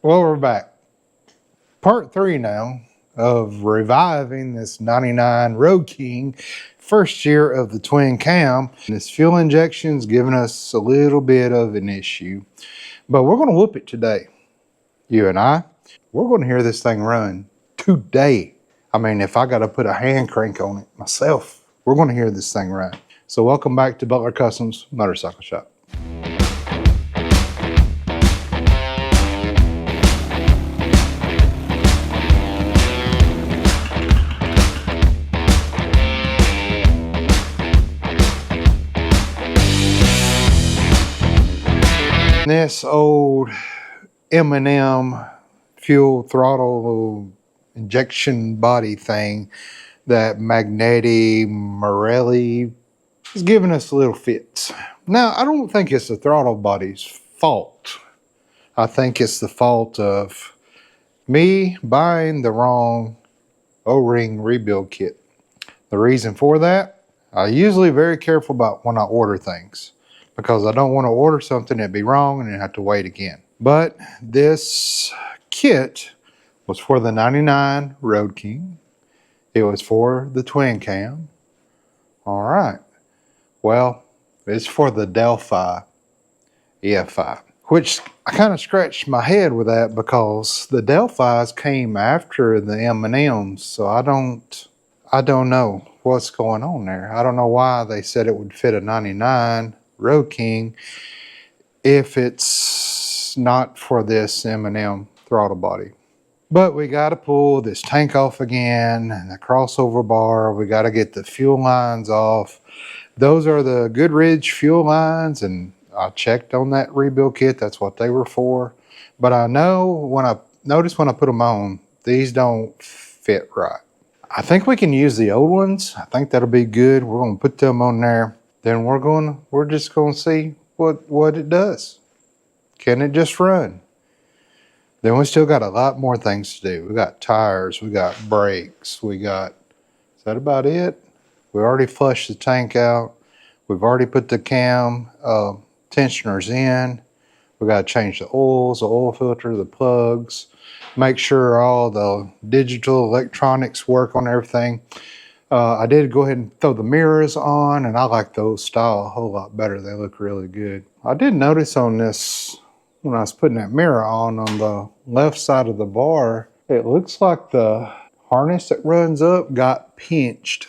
Well, we're back. Part 3 now of reviving this 99 Road King, first year of the twin cam. This fuel injection's giving us a little bit of an issue, but we're going to whoop it today. You and I, we're going to hear this thing run today. I mean, if I got to put a hand crank on it myself, we're going to hear this thing run. So welcome back to Butler Customs Motorcycle Shop. This old M&M fuel throttle injection body thing that Magneti Morelli is giving us little fits. Now, I don't think it's the throttle body's fault. I think it's the fault of me buying the wrong O-ring rebuild kit. The reason for that, I'm usually very careful about when I order things, because I don't want to order something that'd be wrong and then have to wait again. But this kit was for the 99 Road King. It was for the twin cam. All right. Well, it's for the Delphi EFI, which I kind of scratched my head with that because the Delphis came after the M&Ms. So I don't know what's going on there. I don't know why they said it would fit a 99 Road King if it's not for this M&M throttle body. But we got to pull this tank off again, and the crossover bar. We got to get the fuel lines off. Those are the Goodrich fuel lines, and I checked on that rebuild kit. That's what they were for. But I know when I put them on, these don't fit right. I think we can use the old ones. I think that'll be good. We're going to put them on there. Then we're just going to see what it does. Can it just run? Then we still got a lot more things to do. We got tires, we got brakes, is that about it? We already flushed the tank out. We've already put the cam tensioners in. We got to change the oils, the oil filter, the plugs, make sure all the digital electronics work on everything. I did go ahead and throw the mirrors on, and I like those style a whole lot better. They look really good. I did notice on this, when I was putting that mirror on the left side of the bar, it looks like the harness that runs up got pinched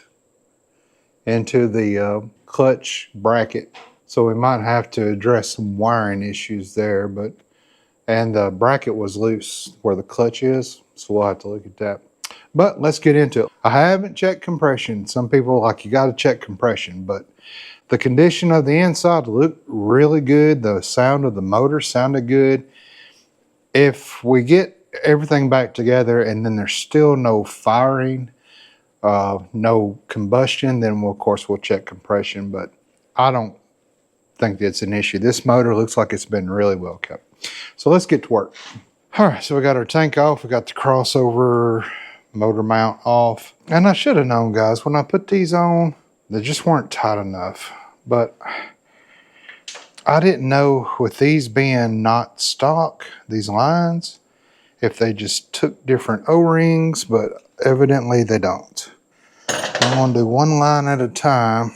into the clutch bracket. So we might have to address some wiring issues there, and the bracket was loose where the clutch is, so we'll have to look at that. But let's get into it. I haven't checked compression. Some people like, you got to check compression, but the condition of the inside looked really good. The sound of the motor sounded good. If we get everything back together and then there's still no firing, no combustion, then of course we'll check compression, but I don't think it's an issue. This motor looks like it's been really well kept. So let's get to work. All right, so we got our tank off. We got the crossover motor mount off. And I should have known, guys, when I put these on, they just weren't tight enough. But I didn't know, with these being not stock, these lines, if they just took different O-rings, but evidently they don't. I'm going to do one line at a time.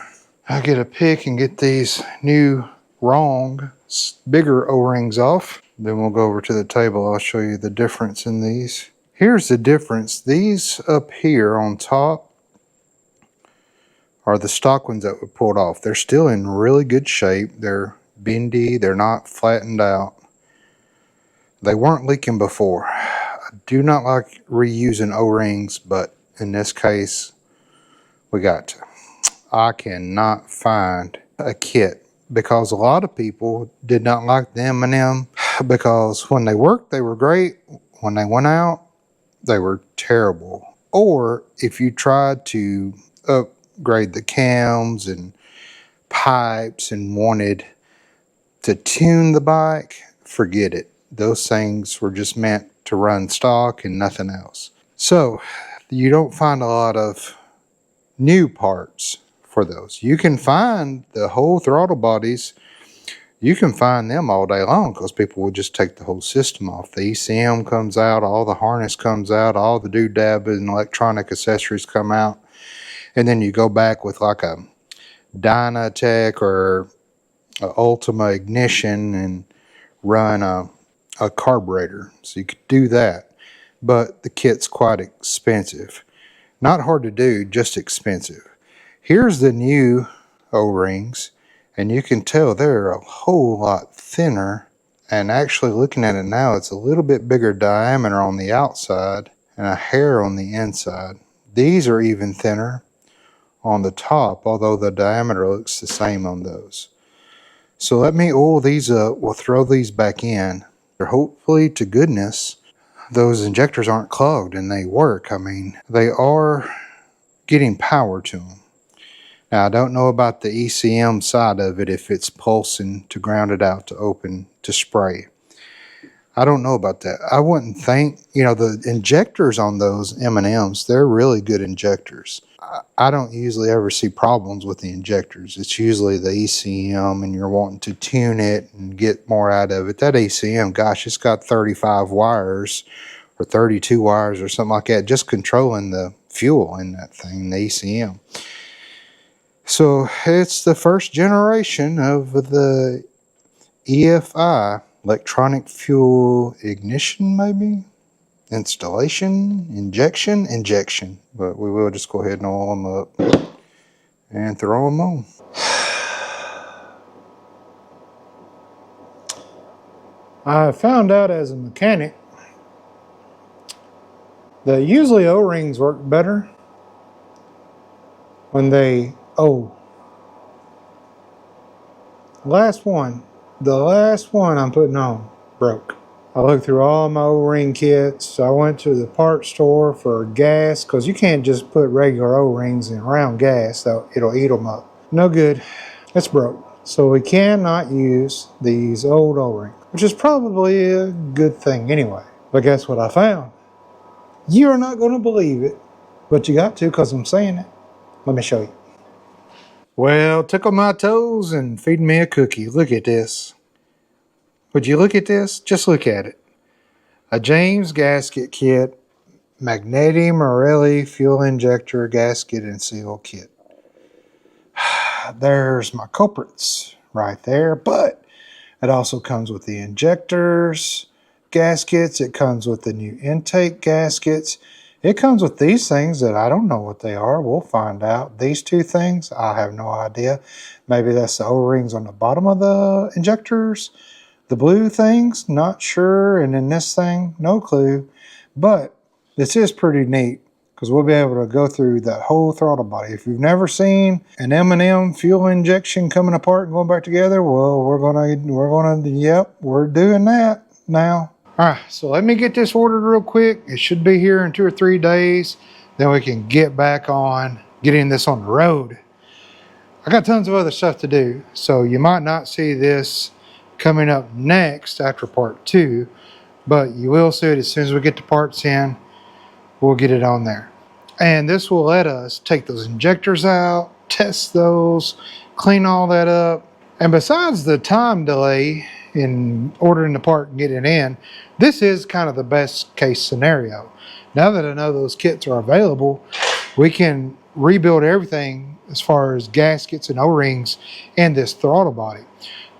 I get a pick and get these new wrong, bigger O-rings off. Then we'll go over to the table. I'll show you the difference in these. Here's the difference. These up here on top are the stock ones that we pulled off. They're still in really good shape. They're bendy. They're not flattened out. They weren't leaking before. I do not like reusing O-rings, but in this case, we got to. I cannot find a kit because a lot of people did not like the M&M because when they worked, they were great. When they went out, they were terrible. Or if you tried to upgrade the cams and pipes and wanted to tune the bike, forget it. Those things were just meant to run stock and nothing else. So you don't find a lot of new parts for those. You can find the whole throttle bodies You can find them all day long because people will just take the whole system off. The ECM comes out, all the harness comes out, all the doodad and electronic accessories come out. And then you go back with like a Dynatech or a Ultima ignition and run a carburetor. So you could do that. But the kit's quite expensive. Not hard to do, just expensive. Here's the new O-rings, and you can tell they're a whole lot thinner. And actually looking at it now, it's a little bit bigger diameter on the outside and a hair on the inside. These are even thinner on the top, although the diameter looks the same on those. So let me oil these up. We'll throw these back in. Hopefully to goodness those injectors aren't clogged and they work. I mean, they are getting power to them. Now, I don't know about the ECM side of it, if it's pulsing to ground it out to open to spray. I don't know about that. I wouldn't think, you know, the injectors on those M&Ms, they're really good injectors. I don't usually ever see problems with the injectors. It's usually the ECM and you're wanting to tune it and get more out of it. That ECM, gosh, it's got 35 wires or 32 wires or something like that, just controlling the fuel in that thing, the ECM. So it's the first generation of the EFI, electronic fuel ignition, maybe? Installation, injection. But we will just go ahead and oil them up and throw them on. I found out as a mechanic that usually O-rings work better when they, the last one I'm putting on broke. I looked through all my O-ring kits. I went to the parts store for gas, because you can't just put regular O-rings in round gas, so it'll eat them up. No good. It's broke. So we cannot use these old O-rings, which is probably a good thing anyway. But guess what I found? You're not going to believe it, but you got to, because I'm saying it. Let me show you. Well, tickle my toes and feed me a cookie. Look at this. Would you look at this? Just look at it. A James gasket kit, Magneti Marelli fuel injector gasket and seal kit. There's my culprits right there, but it also comes with the injectors, gaskets. It comes with the new intake gaskets. It comes with these things that I don't know what they are. We'll find out. These two things, I have no idea. Maybe that's the O-rings on the bottom of the injectors. The blue things, not sure. And then this thing, no clue. But this is pretty neat, because we'll be able to go through the whole throttle body. If you've never seen an M&M fuel injection coming apart and going back together, well, we're doing that now. All right, so let me get this ordered real quick. It should be here in 2 or 3 days. Then we can get back on getting this on the road. I got tons of other stuff to do, so you might not see this coming up next after part 2, but you will see it as soon as we get the parts in. We'll get it on there. And this will let us take those injectors out, test those, clean all that up. And besides the time delay in ordering the part and getting it in, this is kind of the best case scenario. Now that I know those kits are available, we can rebuild everything as far as gaskets and O-rings in this throttle body.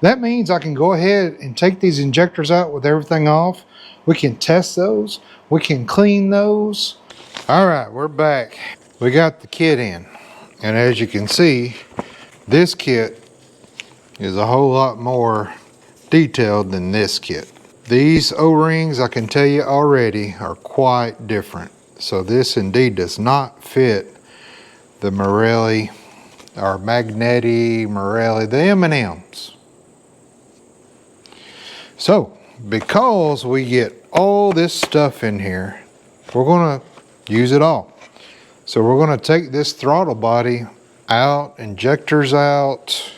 That means I can go ahead and take these injectors out with everything off. We can test those. We can clean those. All right, we're back. We got the kit in. And as you can see, this kit is a whole lot more detailed than this kit. These O-rings, I can tell you already, are quite different. So this indeed does not fit the Marelli or Magneti Marelli, the M&Ms. So because we get all this stuff in here, we're going to use it all. So we're going to take this throttle body out, injectors out,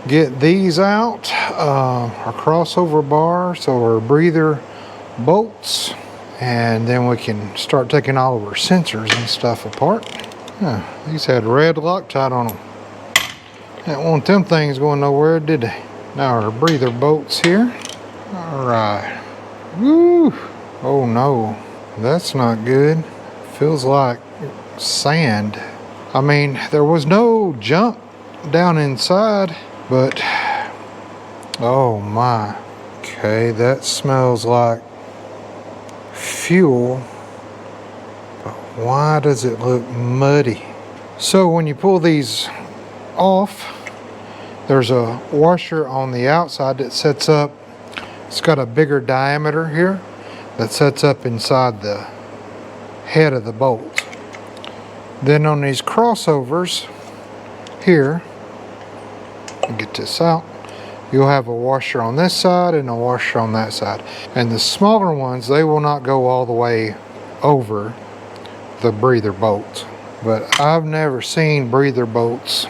get these out, our crossover bar, so our breather bolts, and then we can start taking all of our sensors and stuff apart. These had red Loctite on them. Didn't want them things going nowhere, did they? Now our breather bolts here. All right. Woo! Oh no, that's not good. Feels like sand. I mean, there was no jump down inside, but oh my. Okay, that smells like fuel, but why does it look muddy? So when you pull these off, there's a washer on the outside that sets up. It's got a bigger diameter here that sets up inside the head of the bolt. Then on these crossovers here, I'll get this out, you'll have a washer on this side and a washer on that side. And the smaller ones, they will not go all the way over the breather bolt. But I've never seen breather bolts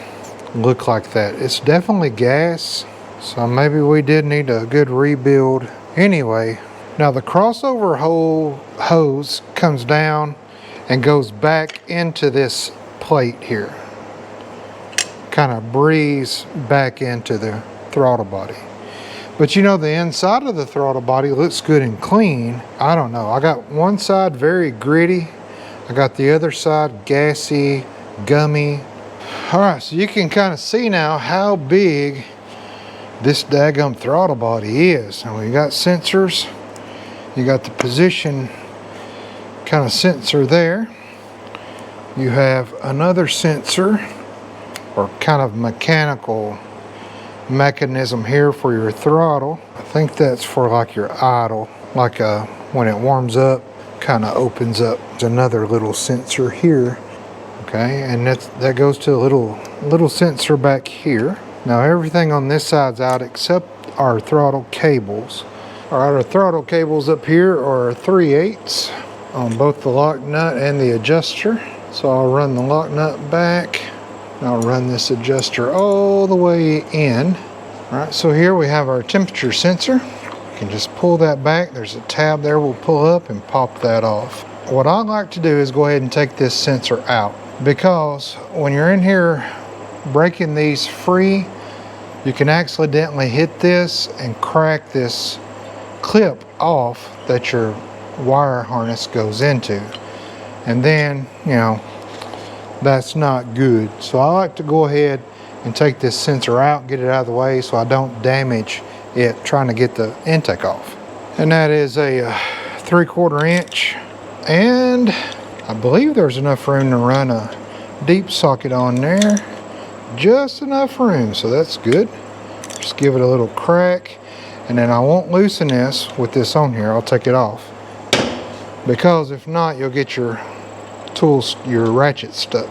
look like that. It's definitely gas, so maybe we did need a good rebuild. Anyway, now the crossover hose comes down and goes back into this plate here. Kind of breathes back into the throttle body. But you know, the inside of the throttle body looks good and clean. I don't know. I got one side very gritty. I got the other side gassy, gummy. All right, so you can kind of see now how big this daggum throttle body is. Now we got sensors. You got the position kind of sensor there. You have another sensor or kind of mechanical mechanism here for your throttle. I think that's for like your idle, like when it warms up, kind of opens up. There's another little sensor here. Okay, and that goes to a little sensor back here. Now everything on this side's out except our throttle cables. All right, our throttle cables up here are 3/8 on both the lock nut and the adjuster. So I'll run the lock nut back. I'll run this adjuster all the way in. All right, so here we have our temperature sensor. You can just pull that back. There's a tab there we'll pull up and pop that off. What I like to do is go ahead and take this sensor out, because when you're in here breaking these free, you can accidentally hit this and crack this clip off that your wire harness goes into. And then, you know, that's not good. So I like to go ahead and take this sensor out, get it out of the way so I don't damage it trying to get the intake off. And that is a 3/4 inch. And I believe there's enough room to run a deep socket on there. Just enough room, so that's good. Just give it a little crack. And then I won't loosen this with this on here. I'll take it off, because if not, you'll get your tools, your ratchet stuck.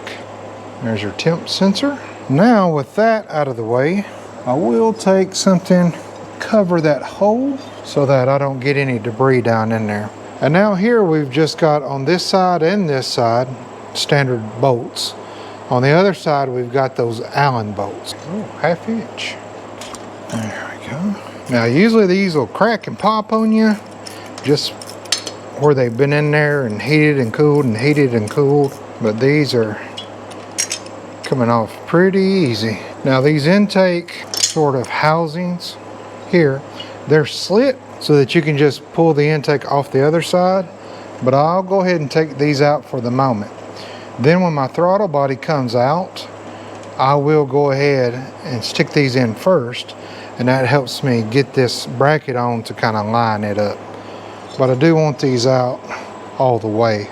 There's your temp sensor. Now with that out of the way, I will take something, cover that hole so that I don't get any debris down in there. And now here we've just got on this side and this side standard bolts. On the other side we've got those Allen bolts. Oh, 1/2 inch. There we go. Now usually these will crack and pop on you just where they've been in there and heated and cooled and heated and cooled, but these are coming off pretty easy. Now these intake sort of housings here, they're slit so that you can just pull the intake off the other side, but I'll go ahead and take these out for the moment. Then when my throttle body comes out, I will go ahead and stick these in first, and that helps me get this bracket on to kind of line it up. But I do want these out all the way.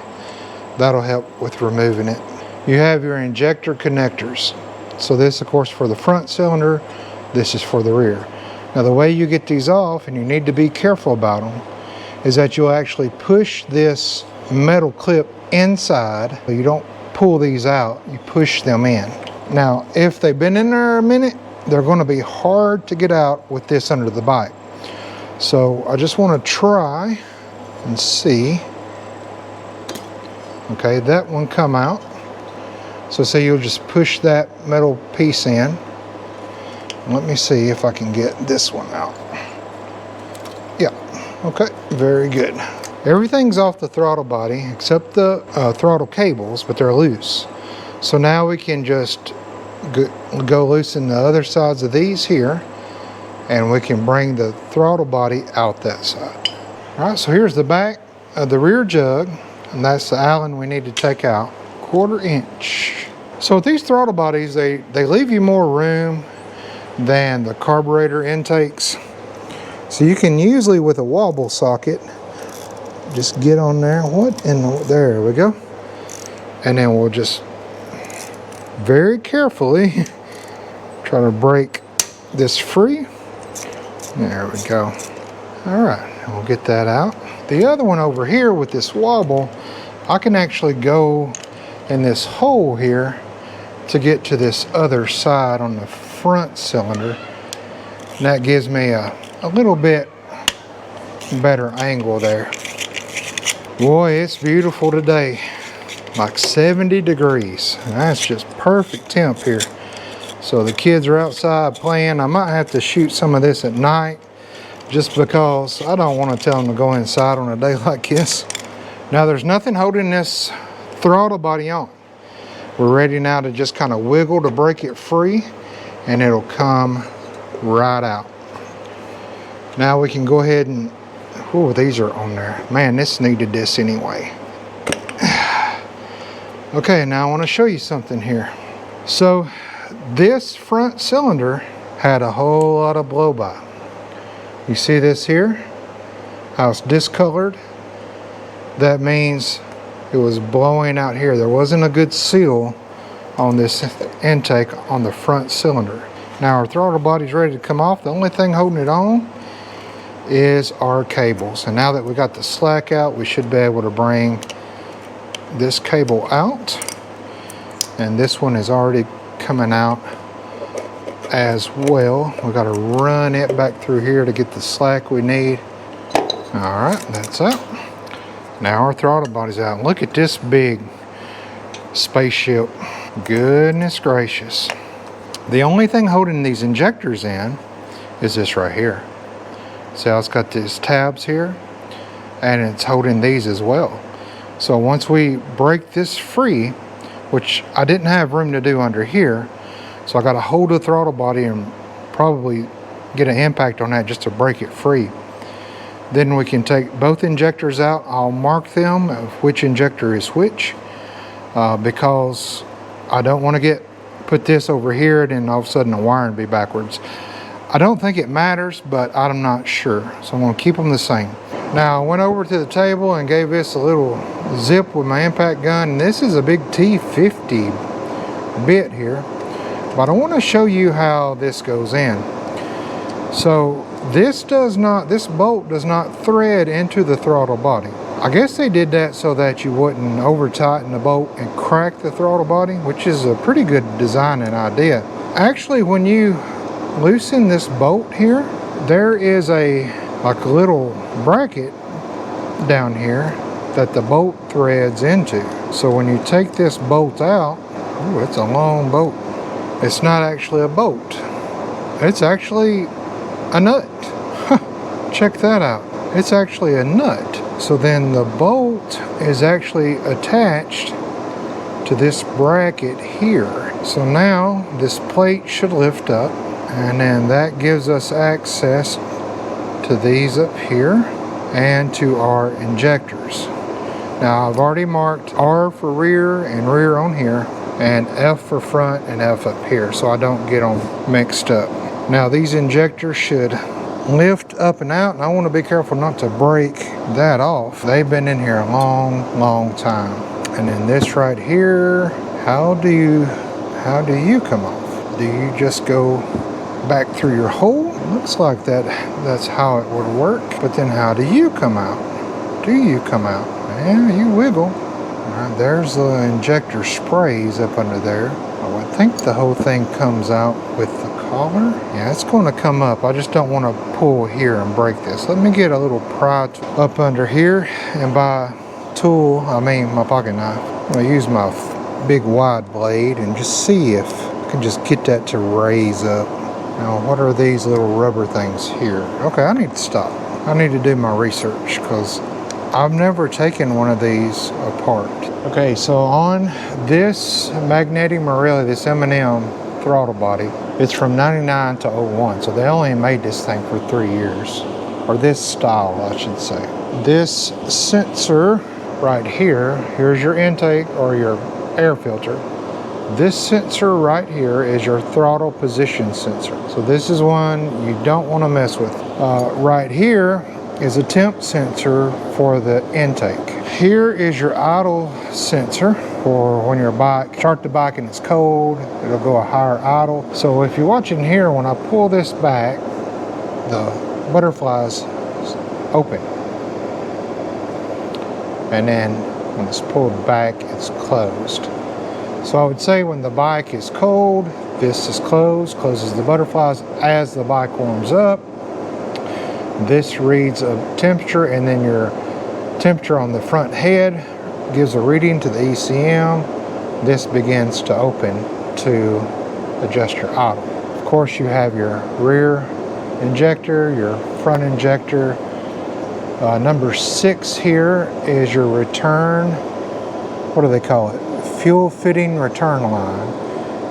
That'll help with removing it. You have your injector connectors. So this, of course, for the front cylinder, this is for the rear. Now the way you get these off, and you need to be careful about them, is that you'll actually push this metal clip inside. You don't pull these out, you push them in. Now, if they've been in there a minute, they're going to be hard to get out with this under the bike. So I just want to try and see. Okay, that one come out. So say you'll just push that metal piece in. Let me see if I can get this one out. Yeah, okay, very good. Everything's off the throttle body except the throttle cables, but they're loose. So now we can just go loosen the other sides of these here, and we can bring the throttle body out that side. All right, so here's the back of the rear jug, and that's the Allen we need to take out, 1/4 inch. So with these throttle bodies, they leave you more room than the carburetor intakes. So you can usually, with a wobble socket, just get on there. There we go. And then we'll just very carefully try to break this free. There we go. All right, we'll get that out. The other one over here with this wobble, I can actually go in this hole here to get to this other side on the front cylinder. And that gives me a little bit better angle there. Boy, it's beautiful today. Like 70 degrees. And that's just perfect temp here. So the kids are outside playing. I might have to shoot some of this at night just because I don't want to tell them to go inside on a day like this. Now there's nothing holding this throttle body on. We're ready now to just kind of wiggle to break it free, and it'll come right out. Now we can go ahead and, oh, these are on there. Man, this needed this anyway. Okay, now I want to show you something here. So this front cylinder had a whole lot of blow by. You see this here? How it's discolored? That means it was blowing out here. There wasn't a good seal on this intake on the front cylinder. Now our throttle body's ready to come off. The only thing holding it on is our cables. And now that we got the slack out, we should be able to bring this cable out. And this one is already coming out as well. We got to run it back through here to get the slack we need. All right, that's out. Now our throttle body's out. Look at this big spaceship. Goodness gracious. The only thing holding these injectors in is this right here. See how it's got these tabs here? And it's holding these as well. So once we break this free, which I didn't have room to do under here, so I got to hold the throttle body and probably get an impact on that just to break it free. Then we can take both injectors out. I'll mark them of which injector is which because I don't want to put this over here and then all of a sudden the wiring be backwards. I don't think it matters, but I'm not sure. So I'm going to keep them the same. Now I went over to the table and gave this a little zip with my impact gun. And this is a big T50 bit here. But I want to show you how this goes in. So this bolt does not thread into the throttle body. I guess they did that so that you wouldn't over tighten the bolt and crack the throttle body, which is a pretty good design and idea. Actually, when you loosen this bolt here, there is like a little bracket down here that the bolt threads into. So when you take this bolt out, ooh, it's a long bolt. It's not actually a bolt. It's actually a nut. Check that out. It's actually a nut. So then the bolt is actually attached to this bracket here. So now this plate should lift up, and then that gives us access to these up here and to our injectors. Now I've already marked R for rear and rear on here, and F for front and F up here, so I don't get them mixed up. Now these injectors should lift up and out, and I want to be careful not to break that off. They've been in here a long time. And then this right here, how do you come off? Do you just go back through your hole? It looks like that's how it would work. But then how do you come out? Do you come out? Yeah, you wiggle. All right, there's the injector sprays up under there. Oh, I think the whole thing comes out with the collar. Yeah, it's going to come up. I just don't want to pull here and break this. Let me get a little pry up under here, and by tool, I mean my pocket knife. I'm going to use my big wide blade and just see if I can just get that to raise up. Now, what are these little rubber things here? Okay, I need to stop. I need to do my research because I've never taken one of these apart. Okay, so on this magnetic Marelli, this M&M, throttle body. It's from 99 to 01, so they only made this thing for 3 years. Or this style, I should say. This sensor right here, here's your intake or your air filter. This sensor right here is your throttle position sensor. So this is one you don't want to mess with. Right here is a temp sensor for the intake. Here is your idle sensor for when your bike, start the bike and it's cold, it'll go a higher idle. So if you're watching here, when I pull this back, the butterfly's open. And then when it's pulled back, it's closed. So I would say when the bike is cold, this is closed, closes the butterflies. As the bike warms up, this reads a temperature, and then your temperature on the front head gives a reading to the ECM. This begins to open to adjust your idle. Of course, you have your rear injector, your front injector. Number 6 here is your return, what do they call it? Fuel fitting return line.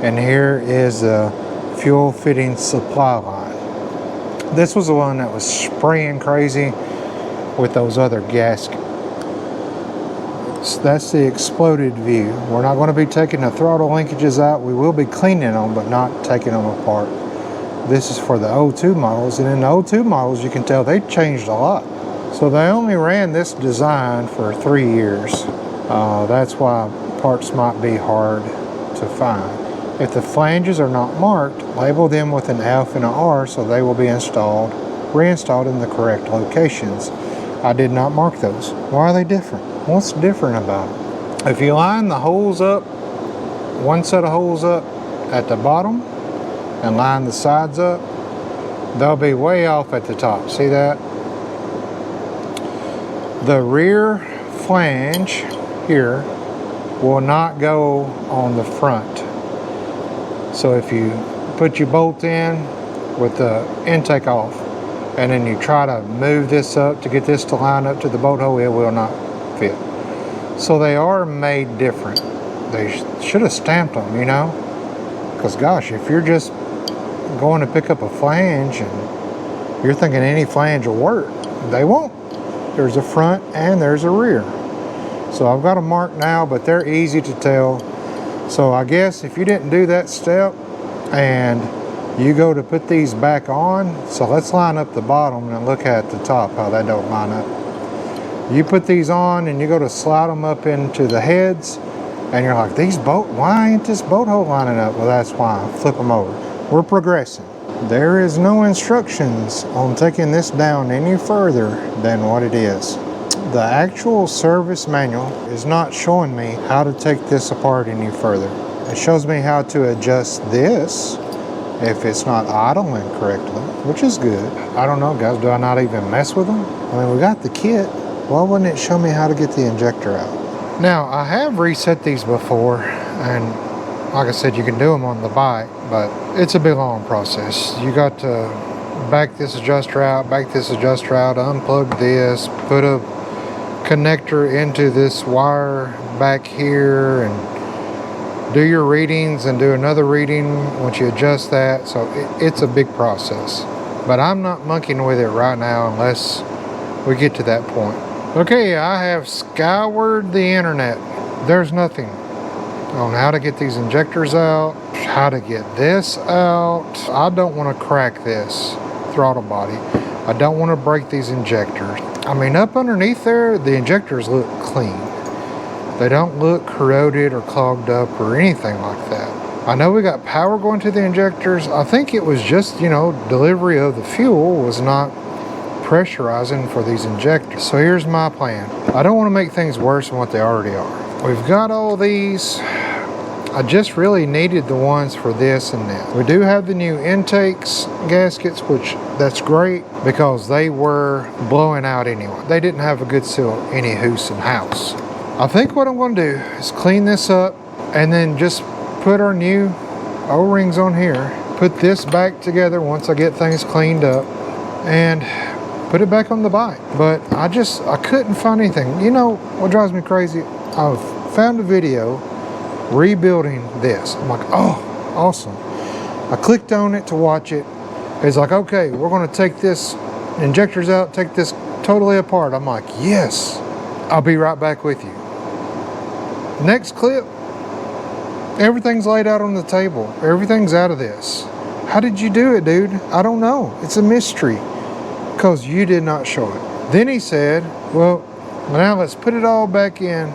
And here is the fuel fitting supply line. This was the one that was spraying crazy with those other gaskets. That's the exploded view. We're not going to be taking the throttle linkages out. We will be cleaning them, but not taking them apart. This is for the 02 models, and in the 02 models, you can tell they changed a lot. So they only ran this design for 3 years. That's why parts might be hard to find. If the flanges are not marked, label them with an F and an R so they will be reinstalled in the correct locations. I did not mark those. Why are they different? What's different about them? If you line the holes up, one set of holes up at the bottom and line the sides up, they'll be way off at the top. See that? The rear flange here will not go on the front. So if you put your bolt in with the intake off and then you try to move this up to get this to line up to the bolt hole, it will not fit. So they are made different. They should have stamped them, you know, because gosh, if you're just going to pick up a flange and you're thinking any flange will work, they won't. There's a front and there's a rear. So I've got them marked now, but they're easy to tell. So I guess if you didn't do that step and you go to put these back on, so let's line up the bottom and look at the top, how that don't line up. You put these on and you go to slide them up into the heads and you're like, why ain't this bolt hole lining up? Well, that's why. Flip them over. We're progressing. There is no instructions on taking this down any further than what it is. The actual service manual is not showing me how to take this apart any further. It shows me how to adjust this if it's not idling correctly, which is good. I don't know, guys, do I not even mess with them? I mean, we got the kit. Why wouldn't it show me how to get the injector out? Now, I have reset these before, and like I said, you can do them on the bike, but it's a big long process. You got to back this adjuster out, unplug this, put a connector into this wire back here and do your readings and do another reading once you adjust that. So it's a big process, but I'm not monkeying with it right now unless we get to that point. Okay, I have scoured the internet. There's nothing on how to get these injectors out, how to get this out. I don't want to crack this throttle body. I don't want to break these injectors. I mean, up underneath there, the injectors look clean. They don't look corroded or clogged up or anything like that. I know we got power going to the injectors. I think it was just, you know, delivery of the fuel was not pressurizing for these injectors. So here's my plan. I don't want to make things worse than what they already are. We've got all these. I just really needed the ones for this and that. We do have the new intakes gaskets, which that's great because they were blowing out anyway. They didn't have a good seal any hoose in house. I think what I'm going to do is clean this up and then just put our new O-rings on here, put this back together once I get things cleaned up, and put it back on the bike. But I couldn't find anything. You know what drives me crazy? I've found a video rebuilding this. I'm like, oh, awesome. I clicked on it to watch it. It's like, okay, we're gonna take this injectors out, take this totally apart. I'm like, yes, I'll be right back with you. Next clip, everything's laid out on the table. Everything's out of this. How did you do it, dude? I don't know. It's a mystery because you did not show it. Then he said, well, now let's put it all back in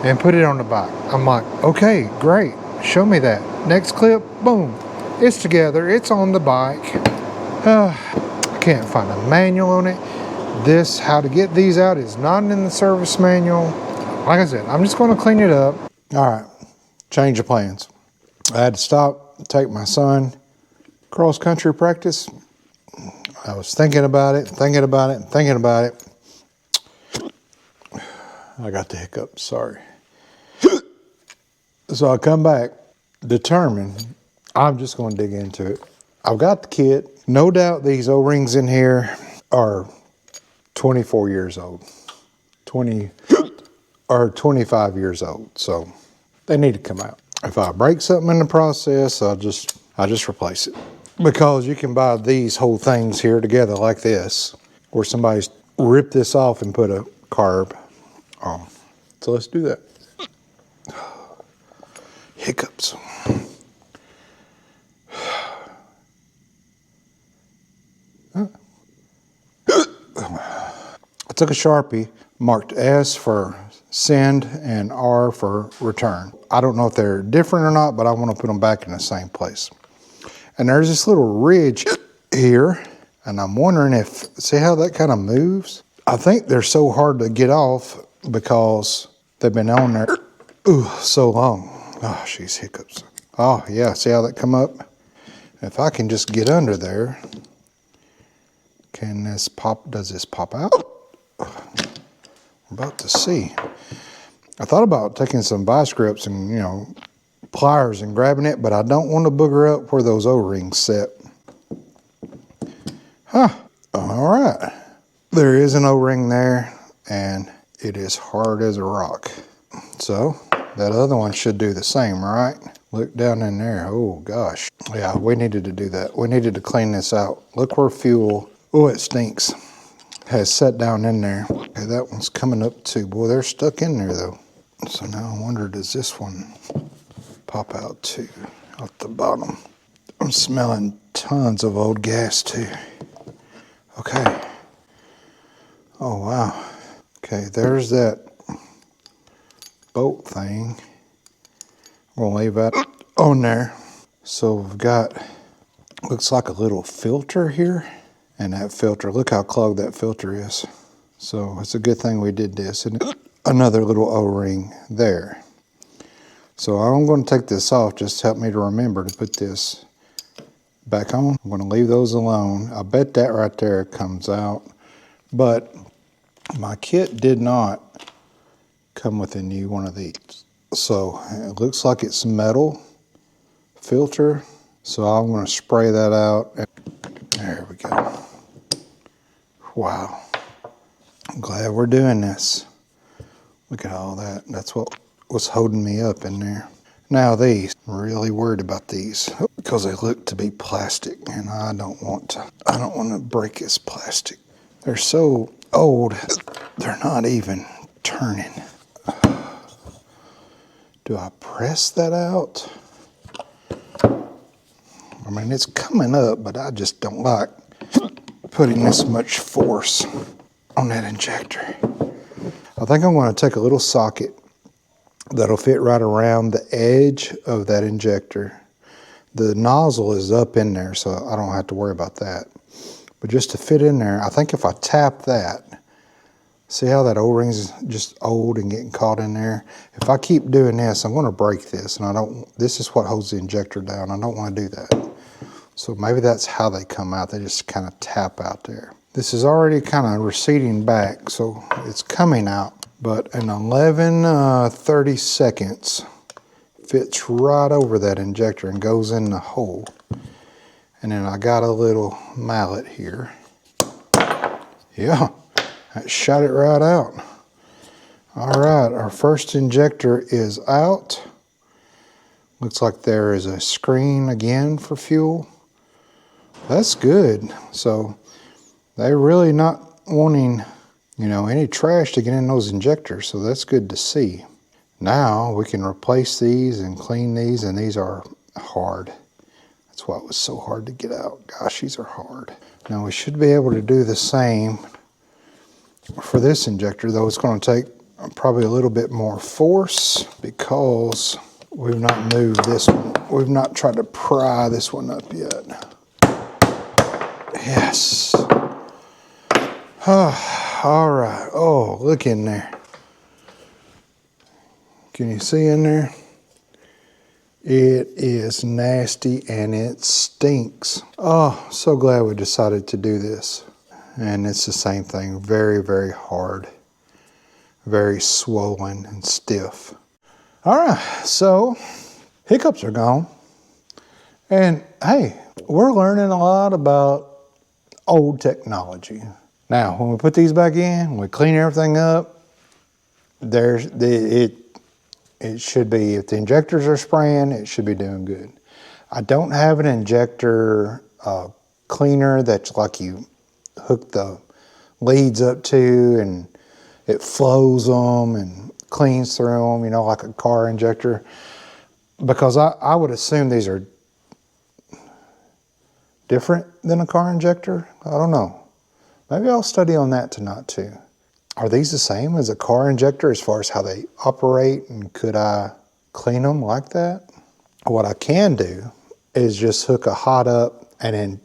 and put it on the bike. I'm like, okay, great. Show me that. Next clip, boom. It's together. It's on the bike. I can't find a manual on it. This, how to get these out, is not in the service manual. Like I said, I'm just going to clean it up. All right, change of plans. I had to stop, take my son cross-country practice. I was thinking about it. I got the hiccups, sorry. So I come back determined I'm just going to dig into it. I've got the kit. No doubt these O-rings in here are 24 years old. 20 or 25 years old. So they need to come out. If I break something in the process, I'll just replace it. Because you can buy these whole things here together like this, or somebody's ripped this off and put a carb on. So let's do that. Hiccups. I took a Sharpie, marked S for send and R for return. I don't know if they're different or not, but I want to put them back in the same place. And there's this little ridge here, and I'm wondering if, see how that kind of moves? I think they're so hard to get off because they've been on there so long. Oh, she's hiccups. Oh, yeah, see how that come up? If I can just get under there, can this pop, does this pop out? We're about to see. I thought about taking some vice grips and, you know, pliers and grabbing it, but I don't want to booger up where those O-rings sit. Huh, all right. There is an O-ring there, and it is hard as a rock. So that other one should do the same, right? Look down in there, oh gosh. Yeah, we needed to do that. We needed to clean this out. Look where fuel, oh, it stinks, has set down in there. Okay, that one's coming up too. Boy, they're stuck in there though. So now I wonder, does this one pop out too, out the bottom? I'm smelling tons of old gas too. Okay. Oh, wow. Okay, there's that bolt thing. We'll leave that on there. So we've got, looks like a little filter here. And that filter, look how clogged that filter is. So it's a good thing we did this. And another little O-ring there. So I'm going to take this off, just to help me to remember to put this back on. I'm going to leave those alone. I bet that right there comes out. But my kit did not come with a new one of these. So it looks like it's metal filter. So I'm going to spray that out. There we go. Wow. I'm glad we're doing this. Look at all that. That's what was holding me up in there. Now these, I'm really worried about these because they look to be plastic, and I don't want to break this plastic. They're so old, they're not even turning. Do I press that out? I mean, it's coming up, but I just don't like putting this much force on that injector. I think I'm going to take a little socket that'll fit right around the edge of that injector. The nozzle is up in there, so I don't have to worry about that. But just to fit in there, I think if I tap that, see how that O-ring's just old and getting caught in there? If I keep doing this, I'm going to break this, and this is what holds the injector down. I don't want to do that. So maybe that's how they come out. They just kind of tap out there. This is already kind of receding back, so it's coming out. But in 30 seconds, fits right over that injector and goes in the hole. And then I got a little mallet here. Yeah, that shot it right out. All right, our first injector is out. Looks like there is a screen again for fuel. That's good. So they're really not wanting, you know, any trash to get in those injectors. So that's good to see. Now we can replace these and clean these, and these are hard. That's why it was so hard to get out. Gosh, these are hard. Now we should be able to do the same for this injector, though it's going to take probably a little bit more force because we've not moved this one. We've not tried to pry this one up yet. Yes. Oh, all right. Oh, look in there. Can you see in there? It is nasty and it stinks. Oh, so glad we decided to do this. And it's the same thing. Very, very hard. Very swollen and stiff. All right, so hiccups are gone. And hey, we're learning a lot about old technology. Now, when we put these back in, we clean everything up, it should be, if the injectors are spraying, it should be doing good. I don't have an injector cleaner that's like you hook the leads up to and it flows them and cleans through them, you know, like a car injector. Because I would assume these are different than a car injector. I don't know. Maybe I'll study on that tonight too. Are these the same as a car injector as far as how they operate, and could I clean them like that? What I can do is just hook a hot up and then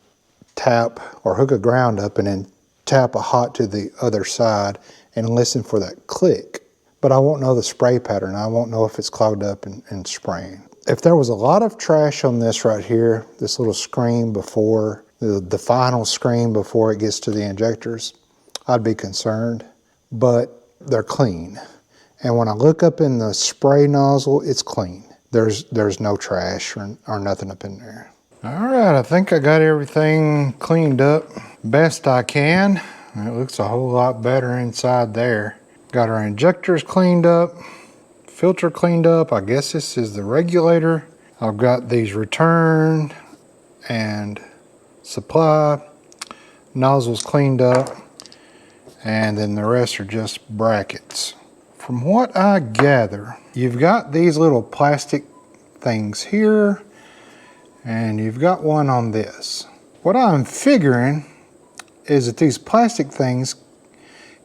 tap, or hook a ground up and then tap a hot to the other side and listen for that click. But I won't know the spray pattern. I won't know if it's clogged up and spraying. If there was a lot of trash on this right here, this little screen before, the final screen before it gets to the injectors, I'd be concerned. But they're clean. And when I look up in the spray nozzle, it's clean. There's no trash or nothing up in there. All right, I think I got everything cleaned up best I can. It looks a whole lot better inside there. Got our injectors cleaned up, filter cleaned up. I guess this is the regulator. I've got these return and supply nozzles cleaned up, and then the rest are just brackets. From what I gather, you've got these little plastic things here, and you've got one on this. What I'm figuring is that these plastic things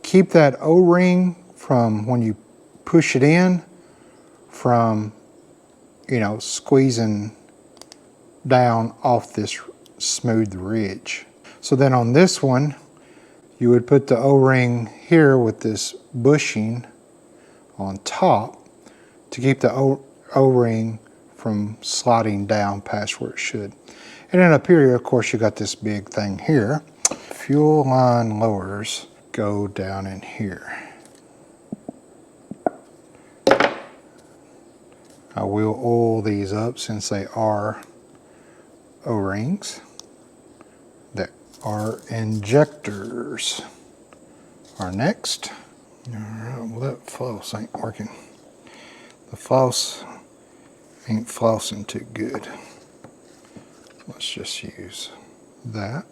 keep that O-ring from, when you push it in, from, you know, squeezing down off this smooth ridge. So then on this one, you would put the O-ring here with this bushing on top to keep the O-ring from sliding down past where it should. And then up here, of course, you got this big thing here. Fuel line lowers go down in here. I will oil these up since they are O-rings. That are injectors are next. All right, well, that floss ain't working. The floss ain't flossing too good. Let's just use that.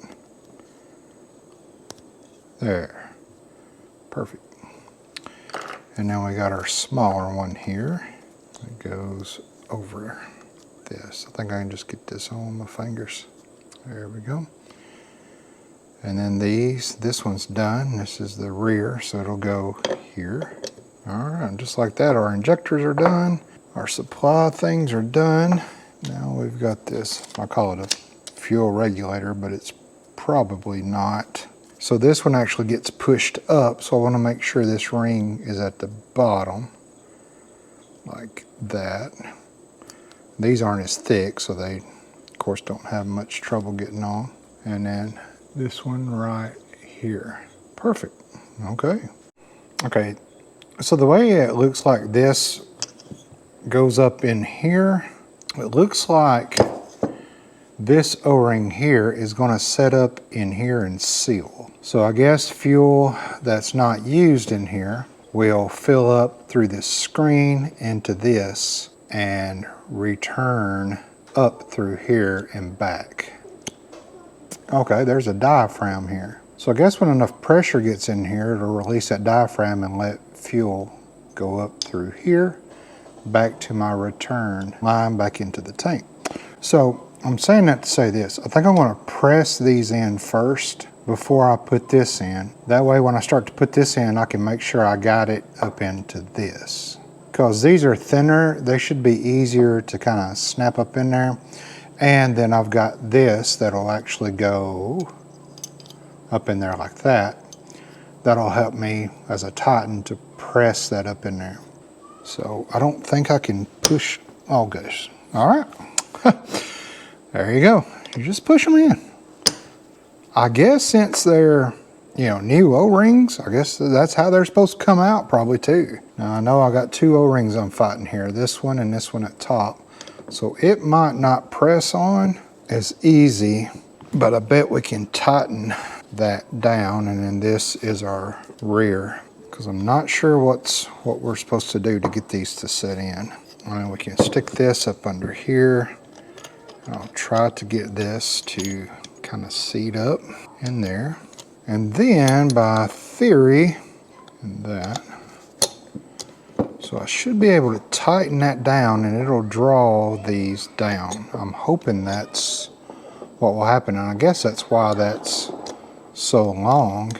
There. Perfect. And now we got our smaller one here. It goes over this. I think I can just get this on my fingers. There we go. And then this one's done. This is the rear, so it'll go here. All right, just like that, our injectors are done. Our supply things are done. Now we've got this, I call it a fuel regulator, but it's probably not. So this one actually gets pushed up, so I want to make sure this ring is at the bottom, like that. These aren't as thick, so they, of course, don't have much trouble getting on. And then this one right here. Perfect. Okay. Okay, so the way it looks like this goes up in here, it looks like this O-ring here is going to set up in here and seal. So I guess fuel that's not used in here will fill up through this screen into this, and return up through here and back. Okay, there's a diaphragm here. So I guess when enough pressure gets in here, it'll release that diaphragm and let fuel go up through here, back to my return line back into the tank. So I'm saying that to say this. I think I'm going to press these in first before I put this in. That way when I start to put this in, I can make sure I got it up into this. Because these are thinner, they should be easier to kind of snap up in there. And then I've got this that'll actually go up in there like that. That'll help me as I tighten to press that up in there. So I don't think I can push, oh gosh. All right, there you go. You just push them in. I guess since they're, you know, new O-rings, I guess that's how they're supposed to come out probably too. Now I know I got two O-rings I'm fighting here, this one and this one at top. So it might not press on as easy, but I bet we can tighten that down, and then this is our rear. Because I'm not sure what we're supposed to do to get these to set in. And we can stick this up under here. I'll try to get this to kind of seat up in there. And then by theory, that. So I should be able to tighten that down and it'll draw these down. I'm hoping that's what will happen. And I guess that's why that's so long.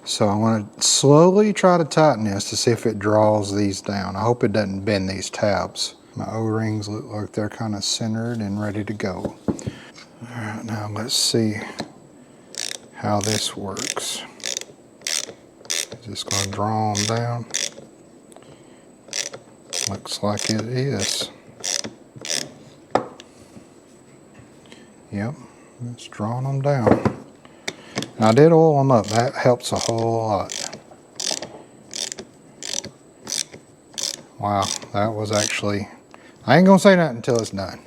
So I'm going to slowly try to tighten this to see if it draws these down. I hope it doesn't bend these tabs. My O-rings look like they're kind of centered and ready to go. All right, now let's see how this works. Is this going to draw them down? Looks like it is. Yep, it's drawing them down. And I did oil them up. That helps a whole lot. Wow, that was actually, I ain't gonna say nothing until it's done.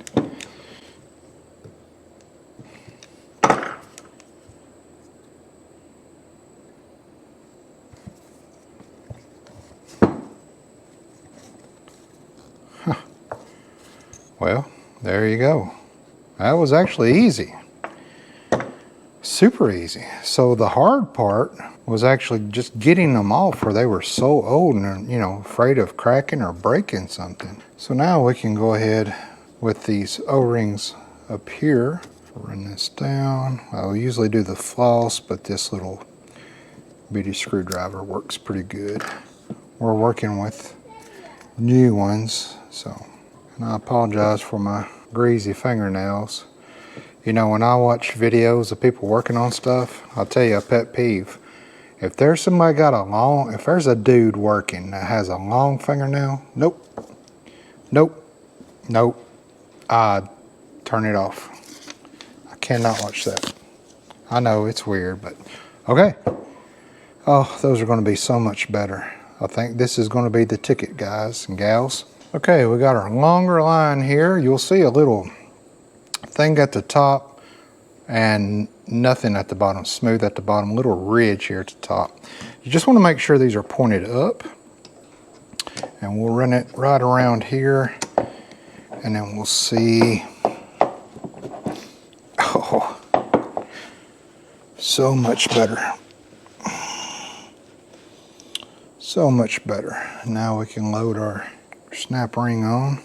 Huh. Well, there you go. That was actually easy. Super easy. So the hard part was actually just getting them off where they were so old and, you know, afraid of cracking or breaking something. So now we can go ahead with these O-rings up here. Run this down. I'll usually do the floss, but this little bitty screwdriver works pretty good. We're working with new ones, so, and I apologize for my greasy fingernails. You know, when I watch videos of people working on stuff, I'll tell you a pet peeve. If there's somebody got a long, if there's a dude working that has a long fingernail, nope, I turn it off. I cannot watch that. I know it's weird, but okay. Oh, those are going to be so much better. I think this is going to be the ticket, guys and gals. Okay, we got our longer line here. You'll see a little thing at the top and nothing at the bottom, smooth at the bottom, little ridge here at the top. You just want to make sure these are pointed up, and we'll run it right around here, and then we'll see. Oh, so much better. So much better. Now we can load our snap ring on.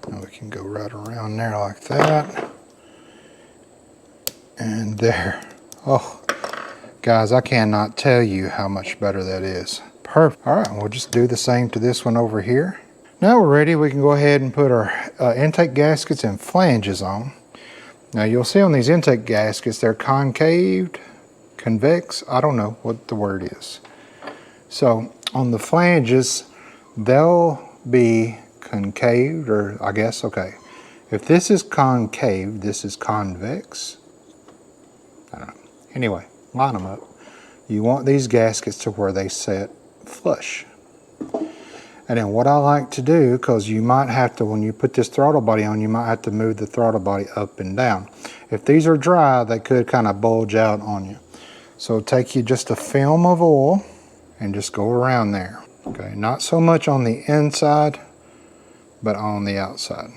And we can go right around there like that. And there. Oh, guys, I cannot tell you how much better that is. Perfect. All right, we'll just do the same to this one over here. Now we're ready. We can go ahead and put our intake gaskets and flanges on. Now you'll see on these intake gaskets, they're concaved, convex, I don't know what the word is. So on the flanges, they'll be concaved, or I guess, okay. If this is concave, this is convex. I don't know. Anyway, line them up. You want these gaskets to where they set flush. And then what I like to do, because you might have to, when you put this throttle body on, you might have to move the throttle body up and down. If these are dry, they could kind of bulge out on you. So take you just a film of oil and just go around there. Okay, not so much on the inside, but on the outside.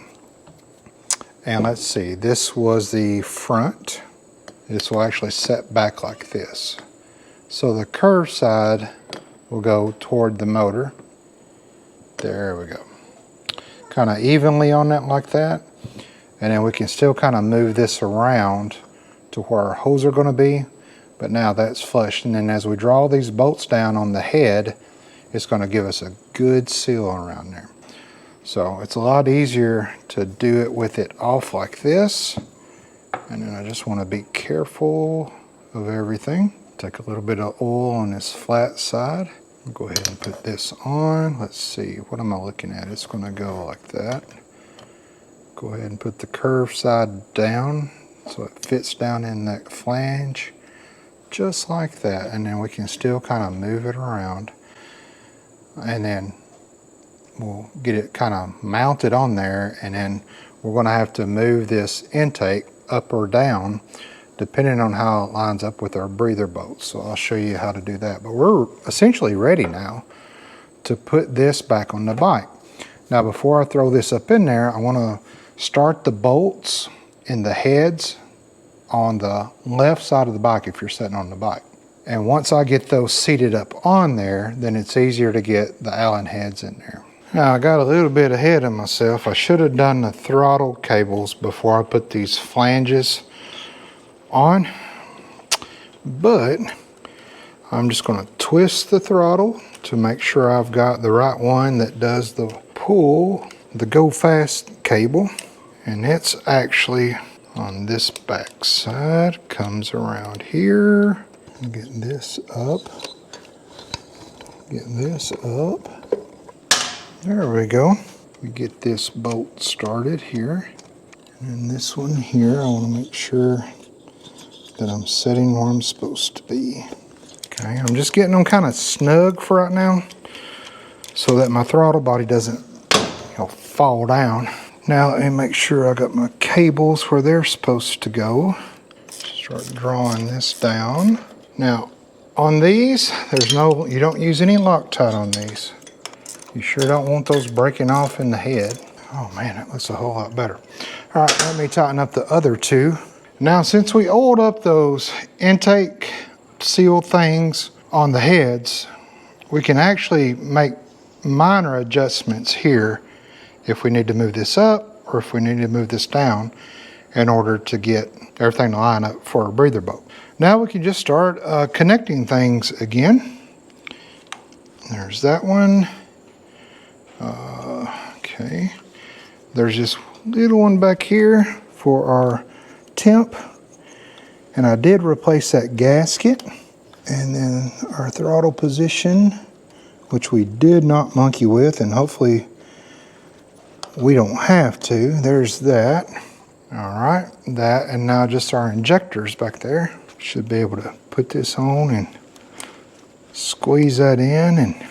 And let's see, this was the front. This will actually set back like this. So the curved side will go toward the motor. There we go. Kind of evenly on that like that. And then we can still kind of move this around to where our holes are going to be. But now that's flush. And then as we draw these bolts down on the head, it's going to give us a good seal around there. So it's a lot easier to do it with it off like this. And then I just want to be careful of everything. Take a little bit of oil on this flat side. I'll go ahead and put this on. Let's see, what am I looking at? It's going to go like that. Go ahead and put the curved side down so it fits down in that flange. Just like that. And then we can still kind of move it around. And then we'll get it kind of mounted on there. And then we're going to have to move this intake up or down depending on how it lines up with our breather bolts. So I'll show you how to do that. But we're essentially ready now to put this back on the bike. Now before I throw this up in there, I want to start the bolts in the heads on the left side of the bike if you're sitting on the bike. And once I get those seated up on there, then it's easier to get the Allen heads in there. Now I got a little bit ahead of myself. I should have done the throttle cables before I put these flanges on, but I'm just going to twist the throttle to make sure I've got the right one that does the pull, the go fast cable, and it's actually on this back side. Comes around here, get this up, there we go. We get this bolt started here, and this one here I want to make sure that I'm setting where I'm supposed to be. Okay, I'm just getting them kind of snug for right now so that my throttle body doesn't, fall down. Now let me make sure I got my cables where they're supposed to go. Start drawing this down. Now on these, you don't use any Loctite on these. You sure don't want those breaking off in the head. Oh man, that looks a whole lot better. All right, let me tighten up the other two. Now, since we oiled up those intake seal things on the heads, we can actually make minor adjustments here if we need to move this up or if we need to move this down in order to get everything to line up for a breather bolt. Now we can just start connecting things again. There's that one. Okay. There's this little one back here for our temp, and I did replace that gasket. And then our throttle position, which we did not monkey with, and hopefully we don't have to. There's that. All right, that, and now just our injectors back there. Should be able to put this on and squeeze that in and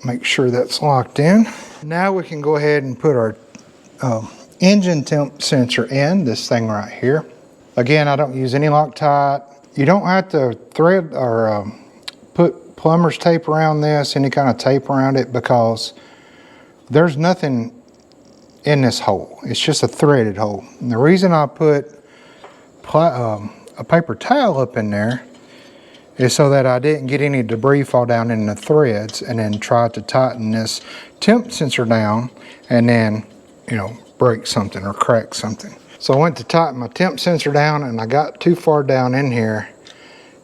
make sure that's locked in. Now we can go ahead and put our engine temp sensor in, this thing right here. Again, I don't use any Loctite. You don't have to thread or put plumber's tape around this, any kind of tape around it, because there's nothing in this hole. It's just a threaded hole. And the reason I put a paper towel up in there is so that I didn't get any debris fall down in the threads and then try to tighten this temp sensor down and then, break something or crack something. So I went to tighten my temp sensor down and I got too far down in here,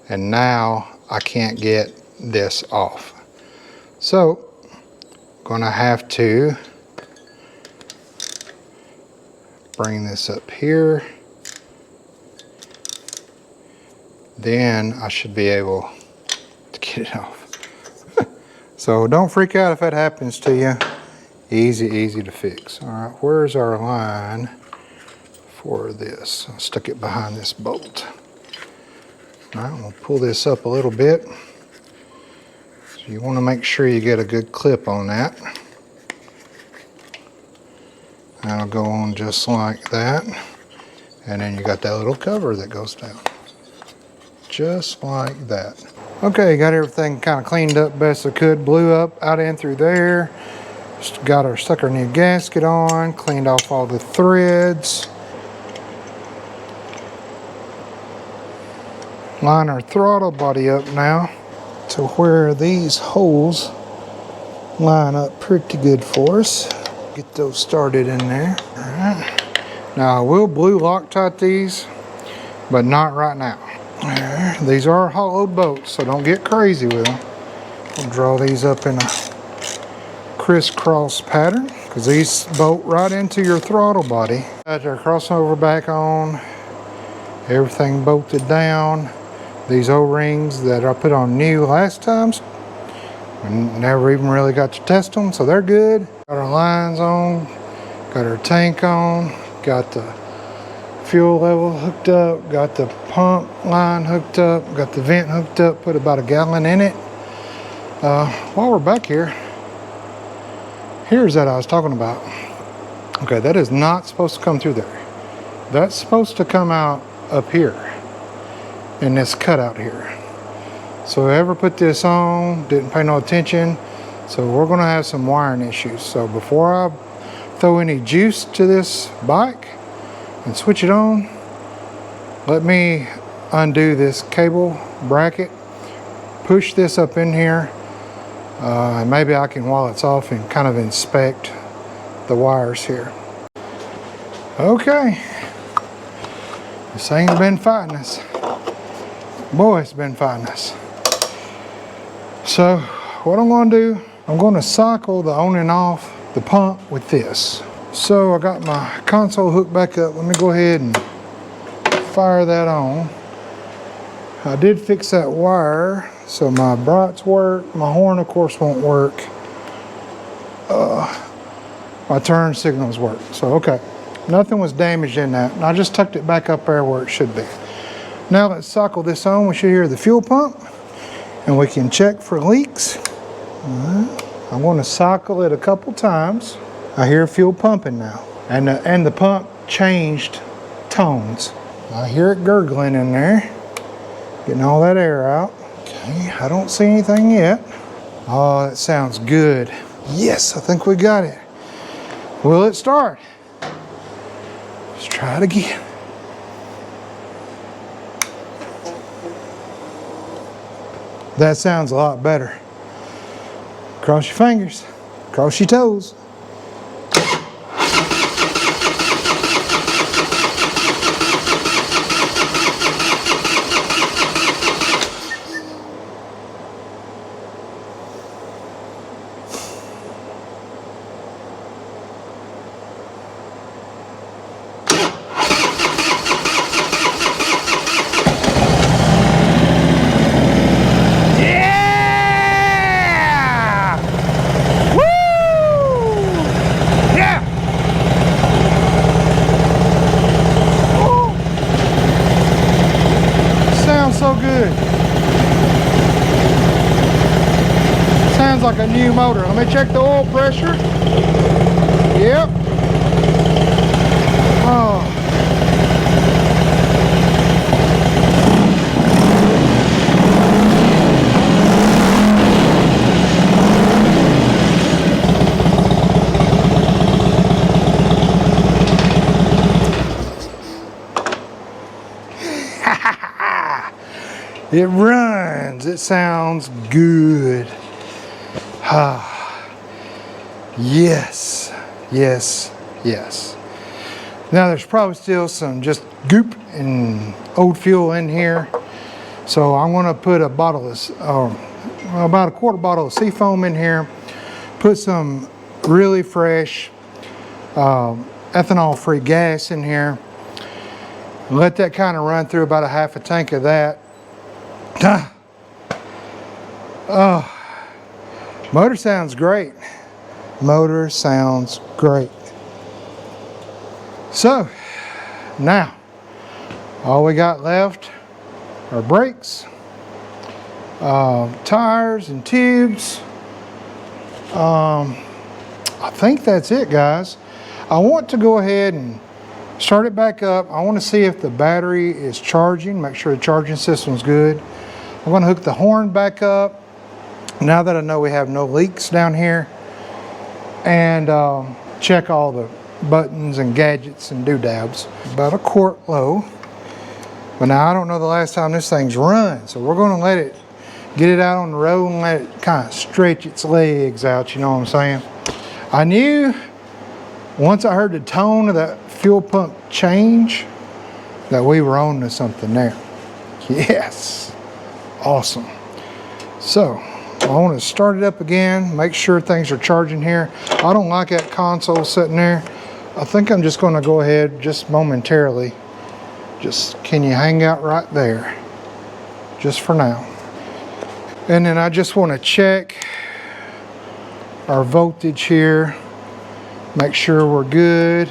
and now I can't get this off. So I'm gonna have to bring this up here. Then I should be able to get it off. So don't freak out if that happens to you. Easy to fix. All right, where's our line for this? I stuck it behind this bolt. All right, we'll pull this up a little bit. So you want to make sure you get a good clip on that. That'll go on just like that. And then you got that little cover that goes down. Just like that. Okay, got everything kind of cleaned up best I could. Blew up out in through there. Just stuck our new gasket on, cleaned off all the threads. Line our throttle body up now to where these holes line up pretty good for us. Get those started in there. All right. Now I will blue Loctite these, but not right now. Right. These are hollowed bolts, so don't get crazy with them. We'll draw these up in a crisscross pattern because these bolt right into your throttle body. Got our crossover back on, everything bolted down. These O-rings that I put on new last time, I never even really got to test them, so they're good. Got our lines on, got our tank on, got the fuel level hooked up, got the pump line hooked up, got the vent hooked up, put about a gallon in it. While we're back here, here's that I was talking about. Okay, that is not supposed to come through there. That's supposed to come out up here in this cutout here. So whoever put this on didn't pay no attention, so we're gonna have some wiring issues. So before I throw any juice to this bike and switch it on, let me undo this cable bracket, push this up in here, and maybe I can, while it's off, and kind of inspect the wires here. Okay, this thing's been fighting us. Boy, it's been fighting us. So what I'm going to do, I'm going to cycle the on and off the pump with this. So I got my console hooked back up. Let me go ahead and fire that on. I did fix that wire, so my brights work. My horn, of course, won't work. My turn signals work. So, okay, nothing was damaged in that. And I just tucked it back up there where it should be. Now let's cycle this on. We should hear the fuel pump, and we can check for leaks. I'm going to cycle it a couple times. I hear fuel pumping now, and the pump changed tones. I hear it gurgling in there, getting all that air out. Okay, I don't see anything yet. Oh, that sounds good. Yes, I think we got it. Will it start? Let's try it again. That sounds a lot better. Cross your fingers, cross your toes. So good. Sounds like a new motor. Let me check the oil pressure. Yep. Oh. It runs. It sounds good. Ah, yes, yes, yes. Now there's probably still some just goop and old fuel in here. So I'm going to put a bottle of, about a quarter bottle of seafoam in here. Put some really fresh ethanol-free gas in here. Let that kind of run through about a half a tank of that. Oh, motor sounds great. Motor sounds great. So now all we got left are brakes, tires and tubes. I think that's it, guys. I want to go ahead and start it back up. I want to see if the battery is charging, make sure the charging system's good. I'm going to hook the horn back up. Now that I know we have no leaks down here, and check all the buttons and gadgets and doodads. About a quart low. But now I don't know the last time this thing's run, so we're going to let it get it out on the road and let it kind of stretch its legs out, you know what I'm saying? I knew once I heard the tone of that fuel pump change that we were on to something there. Yes, awesome. So I want to start it up again, make sure things are charging here. I don't like that console sitting there. I think I'm just going to go ahead just momentarily. Just, can you hang out right there? Just for now. And then I just want to check our voltage here. Make sure we're good.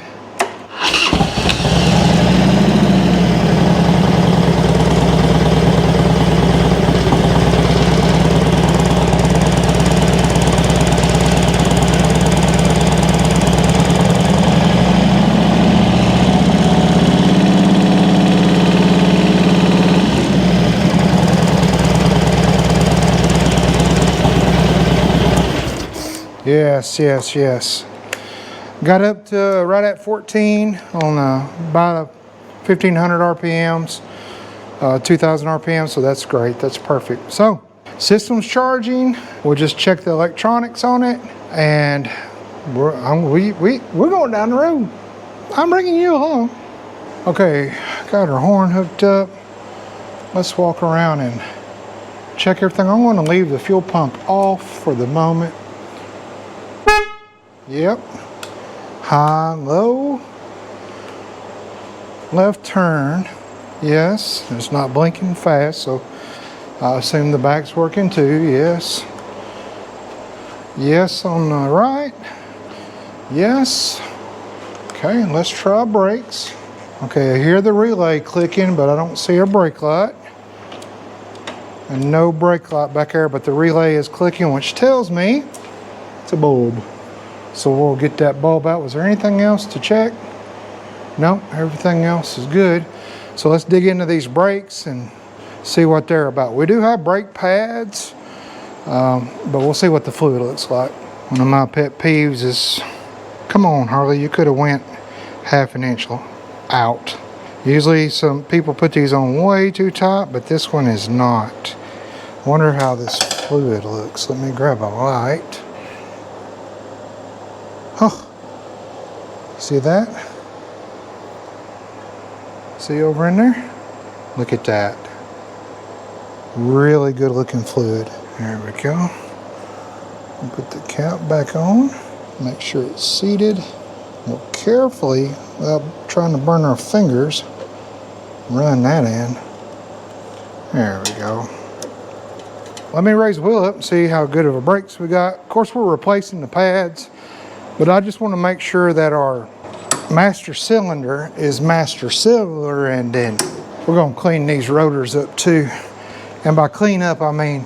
Yes, yes, yes. Got up to right at 14 on about 1500 RPMs, 2000 RPMs, so that's great, that's perfect. So, system's charging, we'll just check the electronics on it, and we're going down the road. I'm bringing you along. Okay, got our horn hooked up. Let's walk around and check everything. I'm going to leave the fuel pump off for the moment. Yep, high, low, left turn, yes, it's not blinking fast, so I assume the back's working too, yes. Yes on the right, yes. Okay, let's try brakes. Okay, I hear the relay clicking, but I don't see a brake light. And no brake light back there, but the relay is clicking, which tells me it's a bulb. So we'll get that bulb out. Was there anything else to check? No, everything else is good. So let's dig into these brakes and see what they're about. We do have brake pads, but we'll see what the fluid looks like. One of my pet peeves is, come on Harley, you could have went half an inch out. Usually some people put these on way too tight, but this one is not. Wonder how this fluid looks. Let me grab a light. Oh, see that? See over in there? Look at that. Really good looking fluid. There we go. We'll put the cap back on. Make sure it's seated. We'll carefully, without trying to burn our fingers, run that in. There we go. Let me raise the wheel up and see how good of a brakes we got. Of course, we're replacing the pads. But I just want to make sure that our master cylinder is master cylinder, and then we're going to clean these rotors up too. And by clean up, I mean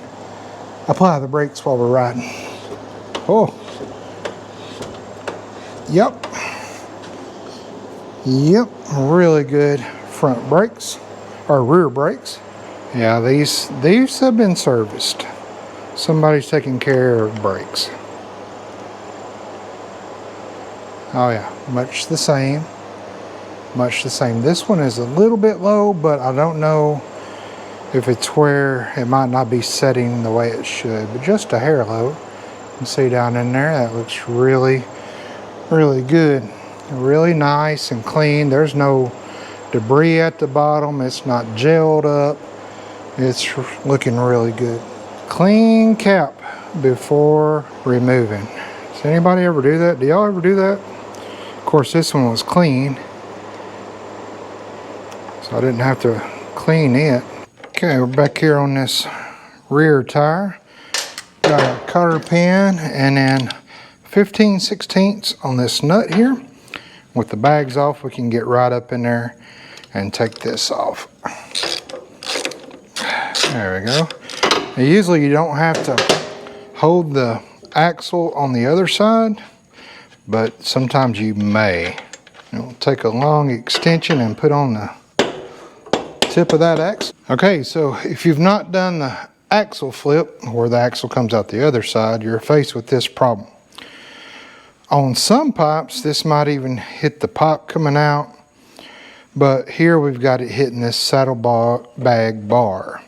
apply the brakes while we're riding. Oh. Yep. Yep. Really good front brakes, or rear brakes. Yeah, these have been serviced. Somebody's taking care of brakes. Oh yeah, much the same. Much the same. This one is a little bit low, but I don't know if it's where it might not be setting the way it should, but just a hair low. You can see down in there, that looks really, really good. Really nice and clean. There's no debris at the bottom. It's not gelled up. It's looking really good. Clean cap before removing. Does anybody ever do that? Do y'all ever do that? Of course, this one was clean, so I didn't have to clean it. Okay, we're back here on this rear tire. Got a cotter pin and then 15/16 on this nut here. With the bags off, we can get right up in there and take this off. There we go. Now, usually you don't have to hold the axle on the other side, but sometimes you may. You'll take a long extension and put on the tip of that axle. Okay, so if you've not done the axle flip, where the axle comes out the other side, you're faced with this problem. On some pipes, this might even hit the pipe coming out, but here we've got it hitting this saddlebag bar.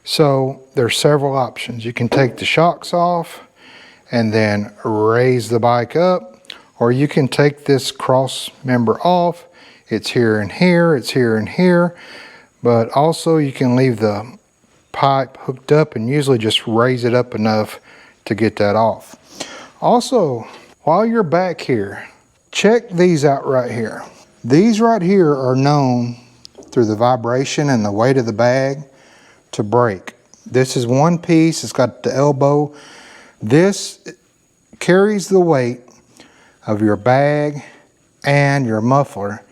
So there's several options. You can take the shocks off and then raise the bike up, or you can take this cross member off. It's here and here, it's here and here, but also you can leave the pipe hooked up and usually just raise it up enough to get that off. Also, while you're back here, check these out right here. These right here are known through the vibration and the weight of the bag to break. This is one piece, it's got the elbow. This carries the weight of your bag and your muffler.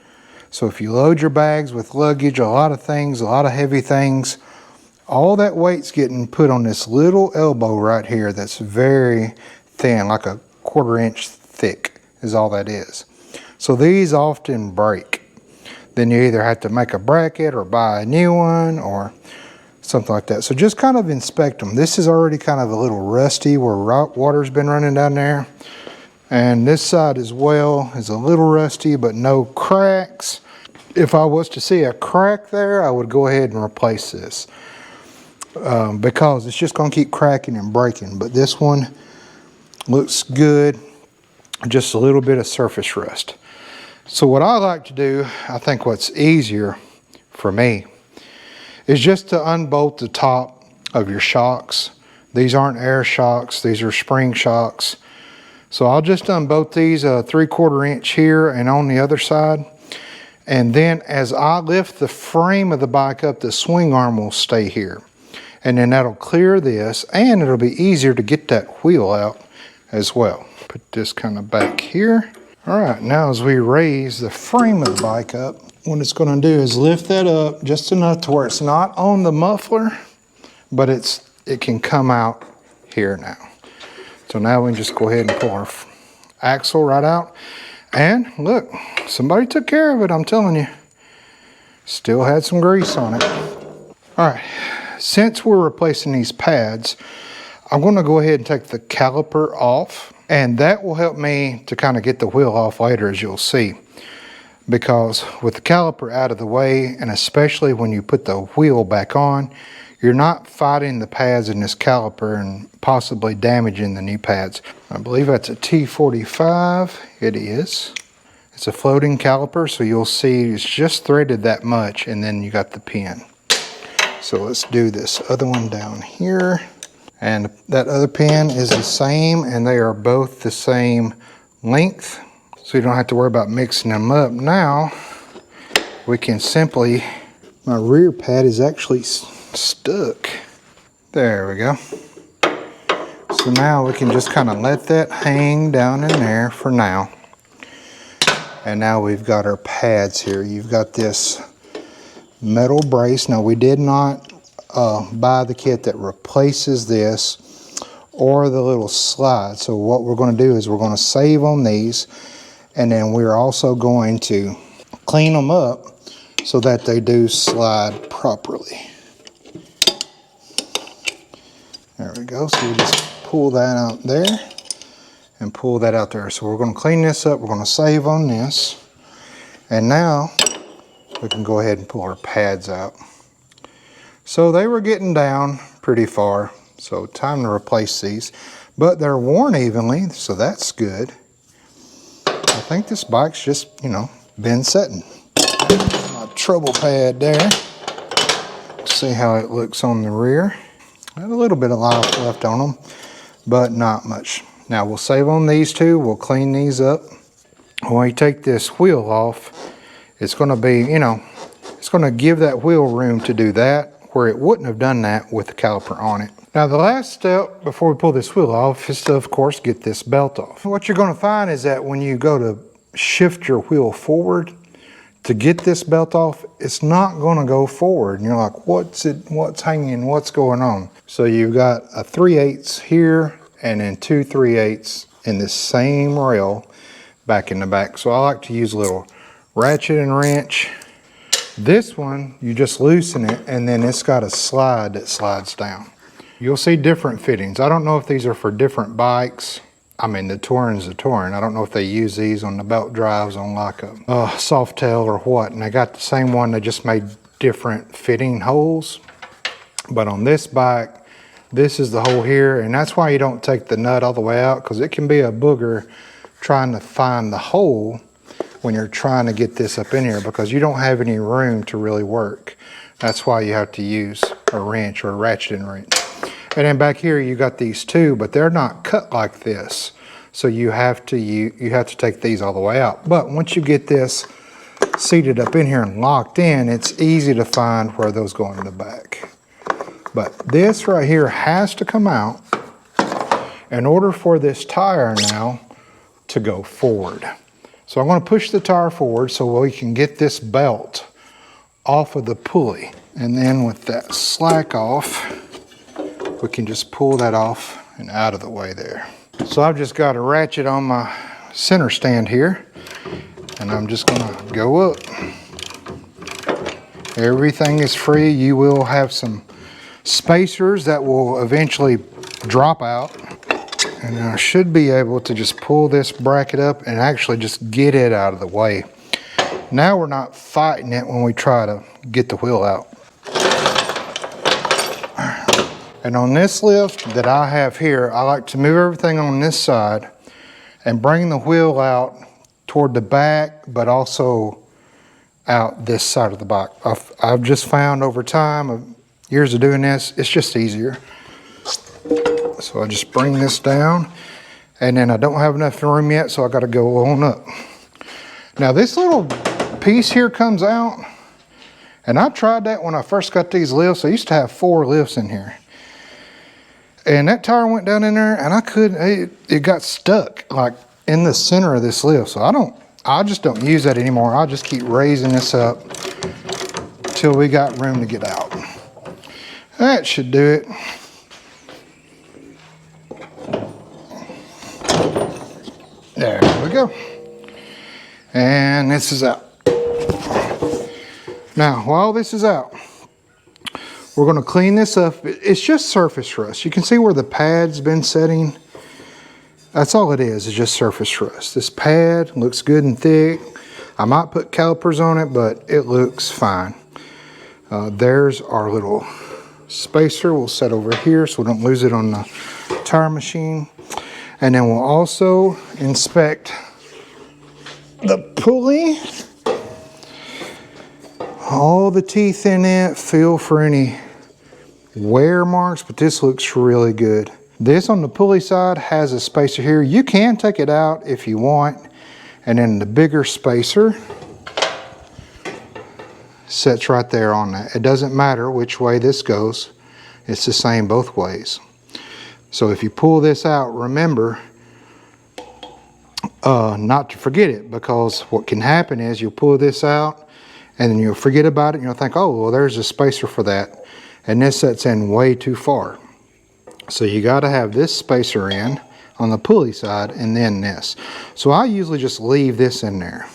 So if you load your bags with luggage, a lot of things, a lot of heavy things, all that weight's getting put on this little elbow right here that's very thin, like a 1/4 inch thick is all that is. So these often break. Then you either have to make a bracket or buy a new one or something like that. So just kind of inspect them. This is already kind of a little rusty where water's been running down there. And this side as well is a little rusty, but no cracks. If I was to see a crack there, I would go ahead and replace this. Because it's just going to keep cracking and breaking. But this one looks good, just a little bit of surface rust. So what I like to do, I think what's easier for me, is just to unbolt the top of your shocks. These aren't air shocks, these are spring shocks. So I'll just unbolt these 3/4 inch here and on the other side. And then as I lift the frame of the bike up, the swing arm will stay here. And then that'll clear this, and it'll be easier to get that wheel out as well. Put this kind of back here. All right, now as we raise the frame of the bike up, what it's gonna do is lift that up just enough to where it's not on the muffler, but it can come out here now. So now we can just go ahead and pull our axle right out. And look, somebody took care of it, I'm telling you. Still had some grease on it. All right, since we're replacing these pads, I'm gonna go ahead and take the caliper off, and that will help me to kind of get the wheel off later, as you'll see. Because with the caliper out of the way, and especially when you put the wheel back on, you're not fighting the pads in this caliper and possibly damaging the new pads. I believe that's a T45, it is. It's a floating caliper, so you'll see it's just threaded that much, and then you got the pin. So let's do this other one down here. And that other pin is the same, and they are both the same length. So you don't have to worry about mixing them up. Now, we can simply, my rear pad is actually stuck. There we go. So now we can just kind of let that hang down in there for now. And now we've got our pads here. You've got this metal brace. Now we did not buy the kit that replaces this or the little slide. So what we're going to do is we're going to save on these, and then we're also going to clean them up so that they do slide properly. There we go. So we just pull that out there and pull that out there. So we're going to clean this up. We're going to save on this. And now we can go ahead and pull our pads out. So they were getting down pretty far. So time to replace these. But they're worn evenly, so that's good. I think this bike's just, you know, been setting. My trouble pad there. See how it looks on the rear. Got a little bit of life left on them, but not much. Now we'll save on these two. We'll clean these up. When you take this wheel off, it's going to be, you know, it's going to give that wheel room to do that, where it wouldn't have done that with the caliper on it. Now the last step before we pull this wheel off is to, of course, get this belt off. What you're going to find is that when you go to shift your wheel forward to get this belt off, it's not going to go forward. And you're like, what's hanging, what's going on? So you've got a 3/8 here and then 2 3/8 in this same rail back in the back. So I like to use a little ratchet and wrench. This one, you just loosen it, and then it's got a slide that slides down. You'll see different fittings. I don't know if these are for different bikes I mean, the Touring's a Touring. I don't know if they use these on the belt drives on like a Softail or what. And they got the same one, they just made different fitting holes. But on this bike, this is the hole here, and that's why you don't take the nut all the way out, because it can be a booger trying to find the hole when you're trying to get this up in here, because you don't have any room to really work. That's why you have to use a wrench or a ratcheting wrench. And then back here you got these two, but they're not cut like this. So you have to take these all the way out. But once you get this seated up in here and locked in, it's easy to find where those go in the back. But this right here has to come out in order for this tire now to go forward. So I'm going to push the tire forward so we can get this belt off of the pulley. And then with that slack off, we can just pull that off and out of the way there. So I've just got a ratchet on my center stand here, and I'm just going to go up. Everything is free. You will have some spacers that will eventually drop out, and I should be able to just pull this bracket up and actually just get it out of the way. Now we're not fighting it when we try to get the wheel out. And on this lift that I have here, I like to move everything on this side and bring the wheel out toward the back, but also out this side of the bike. I've just found over time, of years of doing this, it's just easier. So I just bring this down, and then I don't have enough room yet, so I got to go on up. Now this little piece here comes out, and I tried that when I first got these lifts. I used to have 4 lifts in here. And that tire went down in there, and I couldn't, it got stuck like in the center of this lift. So I just don't use that anymore. I'll just keep raising this up till we got room to get out. That should do it. There we go. And this is out. Now, while this is out, we're going to clean this up. It's just surface rust. You can see where the pad's been setting. That's all it is just surface rust. This pad looks good and thick. I might put calipers on it, but it looks fine. There's our little spacer. We'll set over here so we don't lose it on the tire machine. And then we'll also inspect the pulley. All the teeth in it, feel for any wear marks, but this looks really good. This on the pulley side has a spacer here. You can take it out if you want, and then the bigger spacer sits right there on that. It doesn't matter which way this goes. It's the same both ways. So if you pull this out, remember not to forget it, because what can happen is you'll pull this out and then you'll forget about it, and you'll think, oh, well, there's a spacer for that. And this sets in way too far. So you got to have this spacer in on the pulley side, and then this. So I usually just leave this in there.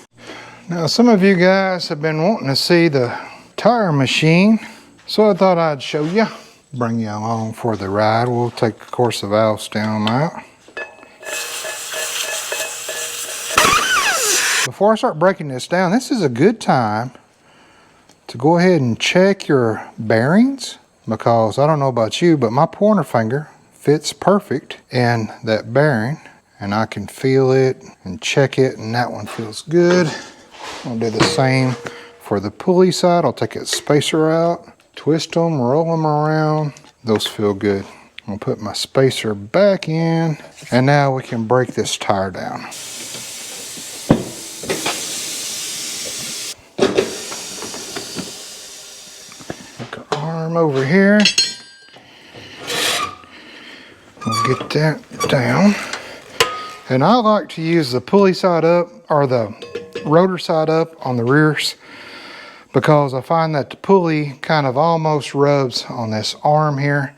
Now, some of you guys have been wanting to see the tire machine, so I thought I'd show you. Bring you along for the ride. We'll take, of course, the valve stem out. Before I start breaking this down, this is a good time to go ahead and check your bearings, because I don't know about you, but my pointer finger fits perfect in that bearing, and I can feel it and check it, and that one feels good. I'll do the same for the pulley side. I'll take a spacer out, twist them, roll them around. Those feel good. I'll put my spacer back in, and now we can break this tire down. Arm over here. We'll get that down. And I like to use the pulley side up, or the rotor side up on the rears, because I find that the pulley kind of almost rubs on this arm here,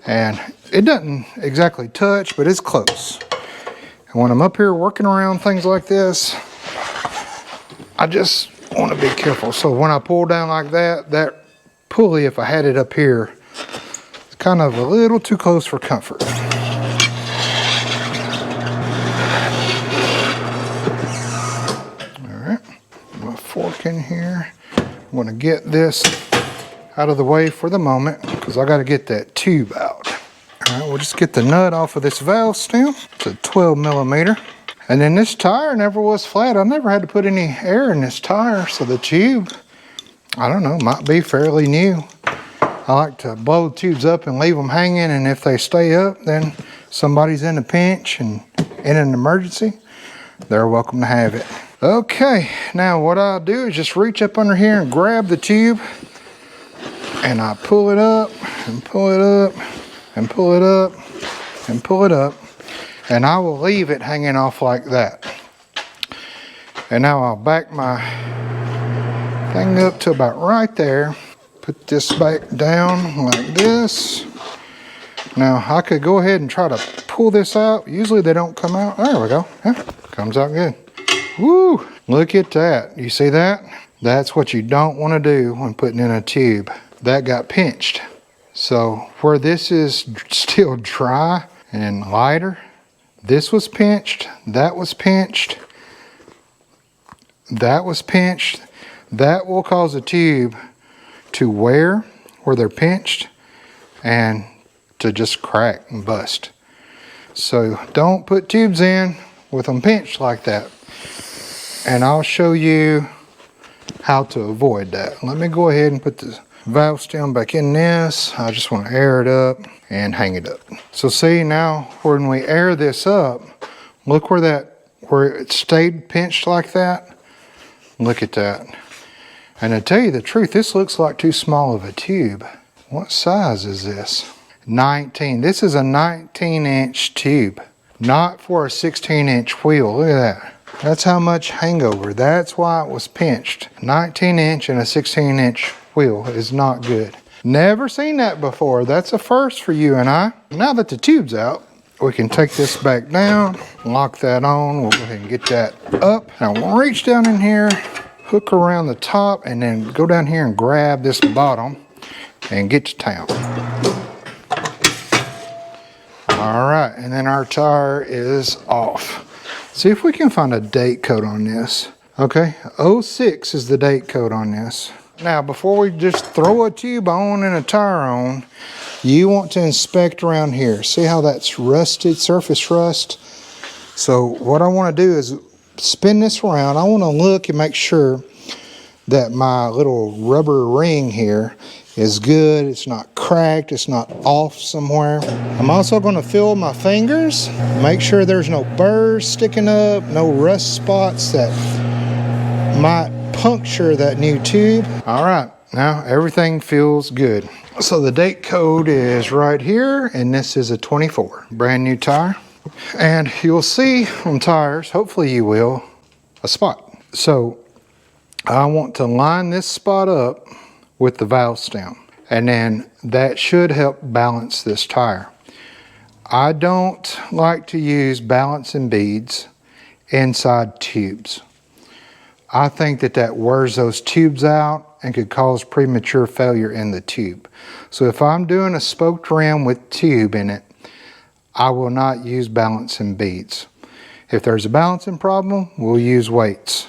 and it doesn't exactly touch, but it's close. And when I'm up here working around things like this, I just want to be careful. So when I pull down like that, that pulley, if I had it up here, it's kind of a little too close for comfort. back in here. I'm gonna get this out of the way for the moment because I gotta get that tube out. All right, we'll just get the nut off of this valve stem. It's a 12 millimeter. And then this tire never was flat. I never had to put any air in this tire, so the tube, I don't know, might be fairly new. I like to blow the tubes up and leave them hanging, and if they stay up, then somebody's in a pinch and in an emergency, they're welcome to have it. Okay, now what I'll do is just reach up under here and grab the tube, and I pull it up and pull it up and pull it up and pull it up, and I will leave it hanging off like that. And now I'll back my thing up to about right there. Put this back down like this. Now I could go ahead and try to pull this out. Usually they don't come out. There we go. Yeah, comes out good. Woo! Look at that. You see that? That's what you don't want to do when putting in a tube. That got pinched. So where this is still dry and lighter, this was pinched, that was pinched, that was pinched. That will cause a tube to wear where they're pinched and to just crack and bust. So don't put tubes in with them pinched like that. And I'll show you how to avoid that. Let me go ahead and put the valve stem back in this. I just want to air it up and hang it up. So see now when we air this up, look where it stayed pinched like that. Look at that. And to tell you the truth, this looks like too small of a tube. What size is this? 19. This is a 19-inch tube, not for a 16-inch wheel. Look at that. That's how much hangover. That's why it was pinched. 19-inch and a 16-inch wheel is not good. Never seen that before. That's a first for you and I. Now that the tube's out, we can take this back down, lock that on. We'll go ahead and get that up. Now we'll reach down in here, hook around the top, and then go down here and grab this bottom and get to town. All right, and then our tire is off. See if we can find a date code on this. Okay, 06 is the date code on this. Now, before we just throw a tube on and a tire on, you want to inspect around here. See how that's rusted, surface rust? So what I want to do is spin this around. I want to look and make sure that my little rubber ring here is good. It's not cracked. It's not off somewhere. I'm also going to feel my fingers. Make sure there's no burrs sticking up, no rust spots that might puncture that new tube. All right, now everything feels good. So the date code is right here, and this is a 24. Brand new tire. And you'll see on tires, hopefully you will, a spot. So I want to line this spot up with the valve stem, and then that should help balance this tire. I don't like to use balancing beads inside tubes. I think that wears those tubes out and could cause premature failure in the tube. So if I'm doing a spoked rim with tube in it, I will not use balancing beads. If there's a balancing problem, we'll use weights.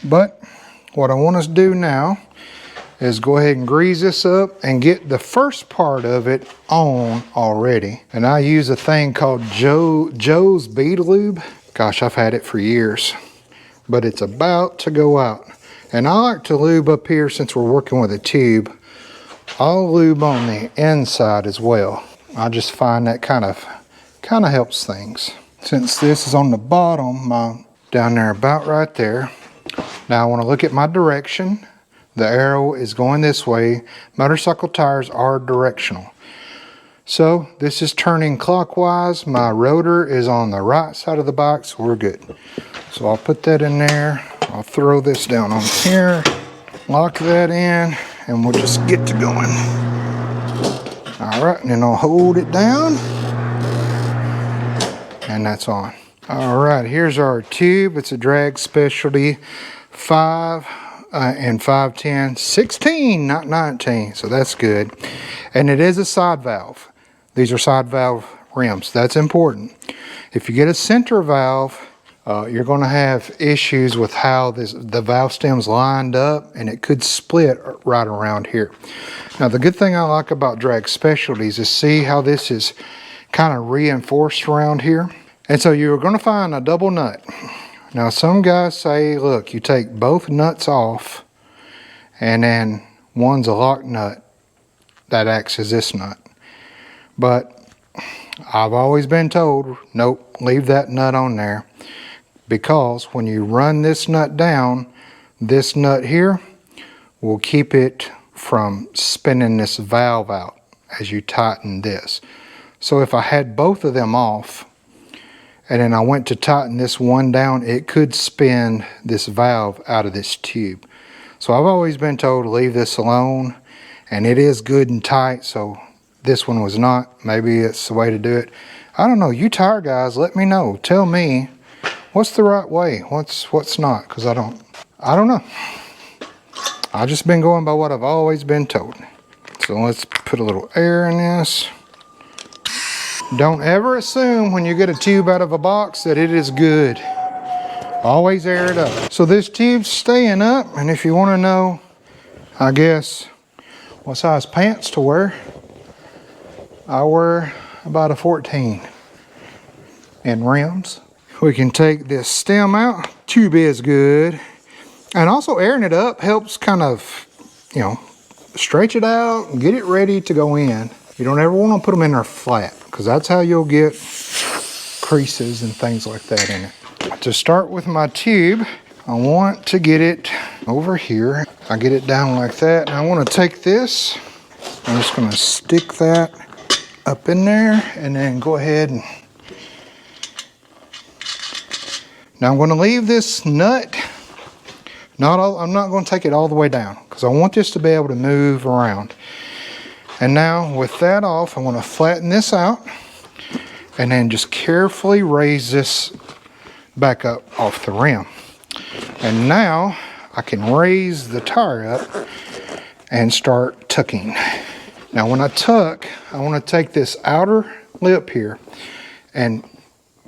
But what I want us to do now is go ahead and grease this up and get the first part of it on already. And I use a thing called Joe's Bead Lube. Gosh, I've had it for years, but it's about to go out. And I like to lube up here since we're working with a tube. I'll lube on the inside as well. I just find that kind of helps things. Since this is on the bottom, down there about right there. Now I want to look at my direction. The arrow is going this way. Motorcycle tires are directional. So this is turning clockwise. My rotor is on the right side of the bike, so we're good. So I'll put that in there. I'll throw this down on here, lock that in, and we'll just get to going. All right, and then I'll hold it down, and that's on. All right, here's our tube. It's a Drag Specialty 5 and 510, 16, not 19, so that's good. And it is a side valve. These are side valve rims. That's important. If you get a center valve, you're going to have issues with how the valve stem's lined up, and it could split right around here. Now, the good thing I like about Drag Specialties is see how this is kind of reinforced around here. And so you're going to find a double nut. Now, some guys say, look, you take both nuts off, and then one's a lock nut that acts as this nut. But I've always been told, nope, leave that nut on there, because when you run this nut down, this nut here will keep it from spinning this valve out as you tighten this. So if I had both of them off and then I went to tighten this one down, it could spin this valve out of this tube. So I've always been told to leave this alone, and it is good and tight, so this one was not. Maybe it's the way to do it. I don't know. You tire guys, let me know. Tell me what's the right way, what's not, because I don't know. I've just been going by what I've always been told. So let's put a little air in this. Don't ever assume when you get a tube out of a box that it is good. Always air it up. So this tube's staying up, and if you want to know, I guess, what size pants to wear, I wear about a 14 in rims. We can take this stem out. Tube is good. And also airing it up helps kind of, you know, stretch it out and get it ready to go in. You don't ever want to put them in there flat, because that's how you'll get creases and things like that in it. To start with my tube, I want to get it over here. I get it down like that, and I want to take this. I'm just going to stick that up in there, and then go ahead and now I'm going to leave this nut. I'm not going to take it all the way down, because I want this to be able to move around. And now with that off, I'm going to flatten this out and then just carefully raise this back up off the rim. And now I can raise the tire up and start tucking. Now when I tuck, I want to take this outer lip here and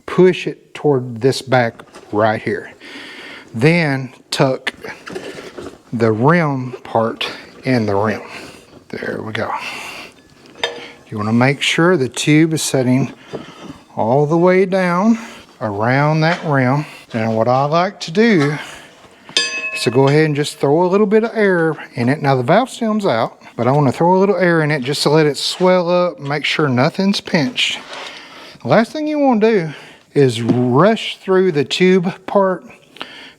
push it toward this back right here. Then tuck the rim part in the rim. There we go. You want to make sure the tube is setting all the way down around that rim. And what I like to do is to go ahead and just throw a little bit of air in it. Now the valve stem's out, but I want to throw a little air in it just to let it swell up, make sure nothing's pinched. The last thing you want to do is rush through the tube part,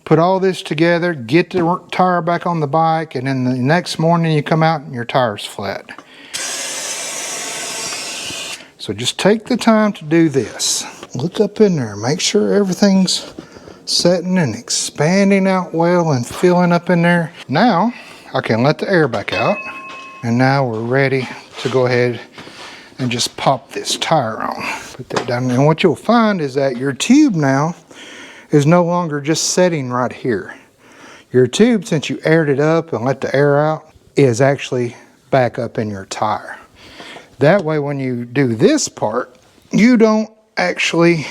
put all this together, get the tire back on the bike, and then the next morning you come out and your tire's flat. So just take the time to do this. Look up in there, make sure everything's setting and expanding out well and filling up in there. Now I can let the air back out, and now we're ready to go ahead and just pop this tire on. Put that down, and what you'll find is that your tube now is no longer just setting right here. Your tube, since you aired it up and let the air out, is actually back up in your tire. That way when you do this part, you don't actually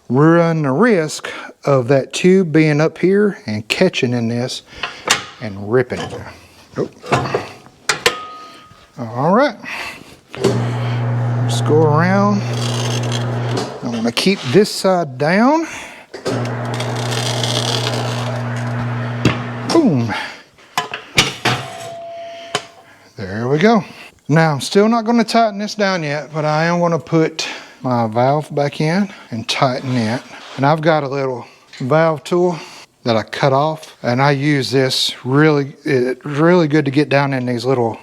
run the risk of that tube being up here and catching in this and ripping it. Oh. All right. Just go around. I want to keep this side down. Boom. There we go. Now I'm still not going to tighten this down yet, but I am going to put my valve back in and tighten it. And I've got a little valve tool that I cut off, and I use this it's really good to get down in these little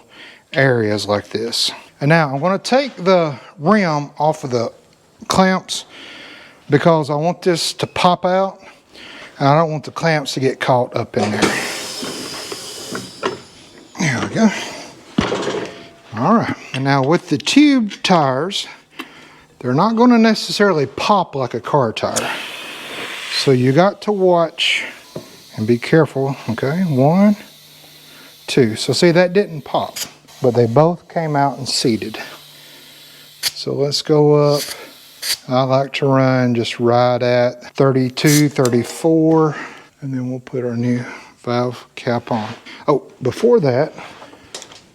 areas like this. And now I'm going to take the rim off of the clamps, because I want this to pop out and I don't want the clamps to get caught up in there. There we go. All right, and now with the tube tires, they're not going to necessarily pop like a car tire. So you got to watch and be careful. Okay, 1, 2. So see, that didn't pop, but they both came out and seated. So let's go up I like to run just right at 32, 34, and then we'll put our new valve cap on. Oh, before that,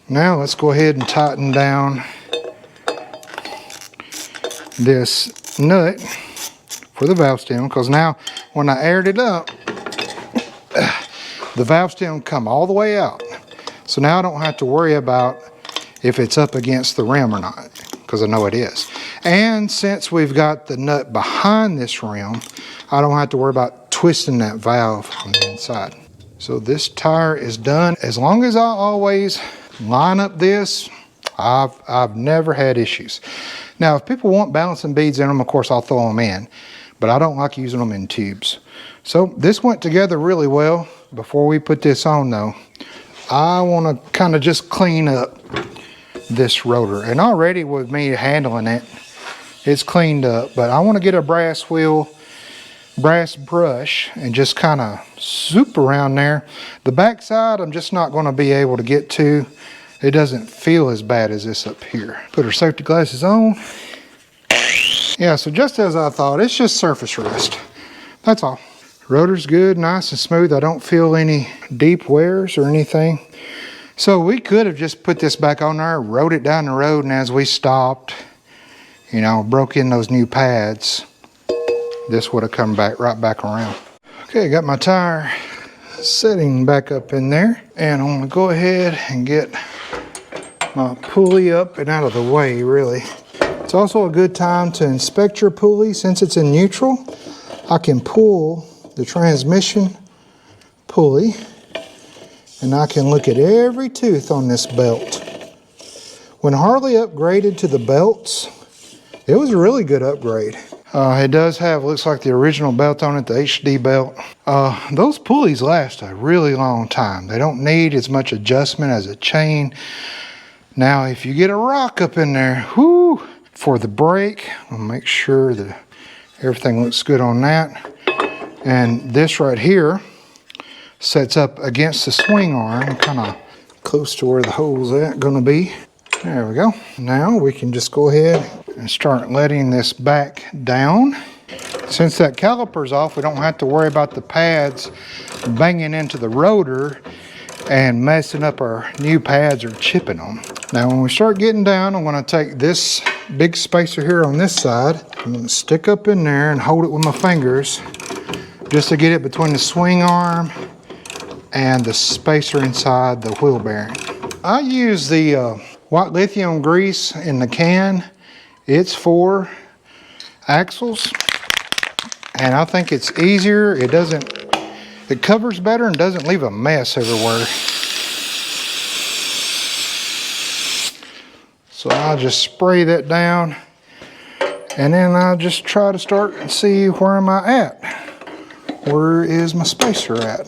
now let's go ahead and tighten down this nut for the valve stem, because now when I aired it up, the valve stem come all the way out. So now I don't have to worry about if it's up against the rim or not, because I know it is. And since we've got the nut behind this rim, I don't have to worry about twisting that valve on the inside. So this tire is done. As long as I always line up this, I've never had issues. Now, if people want balancing beads in them, of course I'll throw them in, but I don't like using them in tubes. So this went together really well. Before we put this on though, I want to kind of just clean up this rotor. And already with me handling it, it's cleaned up, but I want to get a brass brush and just kind of zoop around there. The back side I'm just not going to be able to get to. It doesn't feel as bad as this up here. Put our safety glasses on. Yeah, so just as I thought, it's just surface rust. That's all. Rotor's good, nice and smooth. I don't feel any deep wears or anything. So we could have just put this back on there, rode it down the road, and as we stopped, you know, broke in those new pads, this would have come back right back around. Okay, got my tire setting back up in there, and I'm gonna go ahead and get my pulley up and out of the way, really. It's also a good time to inspect your pulley. Since it's in neutral, I can pull the transmission pulley and I can look at every tooth on this belt. When Harley upgraded to the belts, it was a really good upgrade. It does have, looks like the original belt on it, the HD belt. Those pulleys last a really long time. They don't need as much adjustment as a chain. Now, if you get a rock up in there, whoo, for the brake, I'll make sure that everything looks good on that. And this right here sets up against the swing arm, kind of close to where the hole's gonna be. There we go. Now we can just go ahead and start letting this back down. Since that caliper's off, we don't have to worry about the pads banging into the rotor and messing up our new pads or chipping them. Now when we start getting down, I'm going to take this big spacer here on this side. I'm going to stick up in there and hold it with my fingers just to get it between the swing arm and the spacer inside the wheel bearing. I use the white lithium grease in the can. It's for axles, and I think it's easier. It covers better and doesn't leave a mess everywhere. So I'll just spray that down, and then I'll just try to start and see where am I at. Where is my spacer at?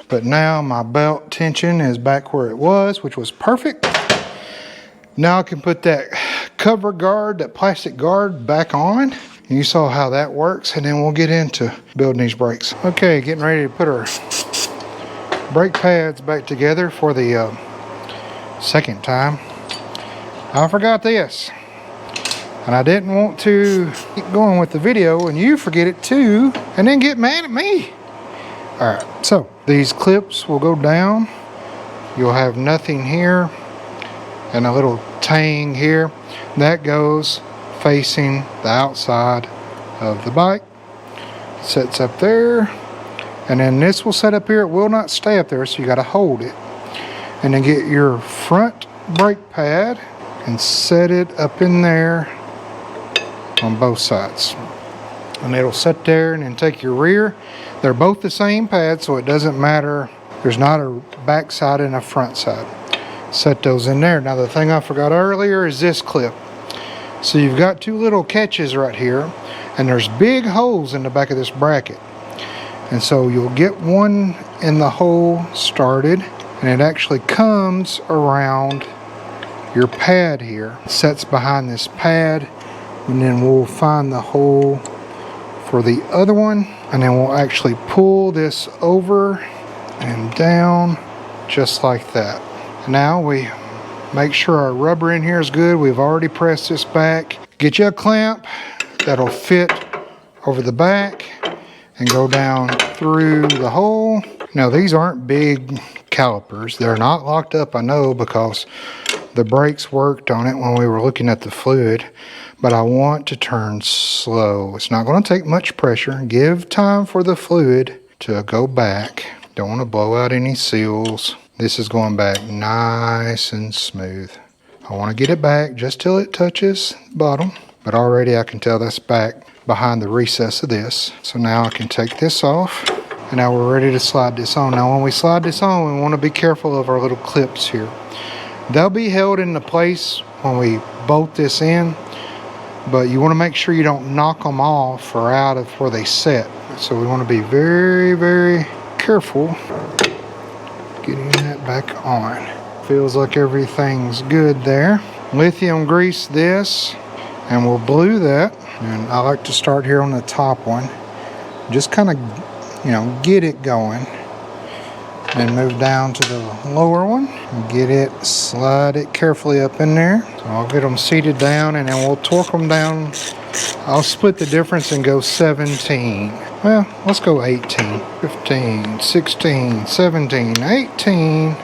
But now my belt tension is back where it was, which was perfect. Now I can put that cover guard, that plastic guard, back on. You saw how that works, and then we'll get into building these brakes. Okay, getting ready to put our brake pads back together for the second time. I forgot this, and I didn't want to keep going with the video and you forget it too and then get mad at me. All right, so these clips will go down. You'll have nothing here and a little tang here. That goes facing the outside of the bike. Sets up there, and then this will set up here. It will not stay up there, so you got to hold it. And then get your front brake pad and set it up in there on both sides. And it'll sit there, and then take your rear. They're both the same pad, so it doesn't matter. There's not a back side and a front side. Set those in there. Now the thing I forgot earlier is this clip. So you've got two little catches right here, and there's big holes in the back of this bracket. And so you'll get one in the hole started, and it actually comes around your pad here. It sets behind this pad, and then we'll find the hole for the other one, and then we'll actually pull this over and down just like that. Now we Make sure our rubber in here is good. We've already pressed this back. Get you a clamp that'll fit over the back and go down through the hole. Now these aren't big calipers. They're not locked up, I know, because the brakes worked on it when we were looking at the fluid, but I want to turn slow. It's not going to take much pressure. Give time for the fluid to go back. Don't want to blow out any seals. This is going back nice and smooth. I want to get it back just till it touches the bottom, but already I can tell that's back behind the recess of this. So now I can take this off, and now we're ready to slide this on. Now when we slide this on, we want to be careful of our little clips here. They'll be held into place when we bolt this in, but you want to make sure you don't knock them off or out of where they set. So we want to be very, very careful getting that back on. Feels like everything's good there. Lithium grease this, and we'll glue that. And I like to start here on the top one. Just kind of, get it going. And move down to the lower one. Get it, slide it carefully up in there. So I'll get them seated down, and then we'll torque them down. I'll split the difference and go 17. Well, let's go 18, 15, 16, 17, 18.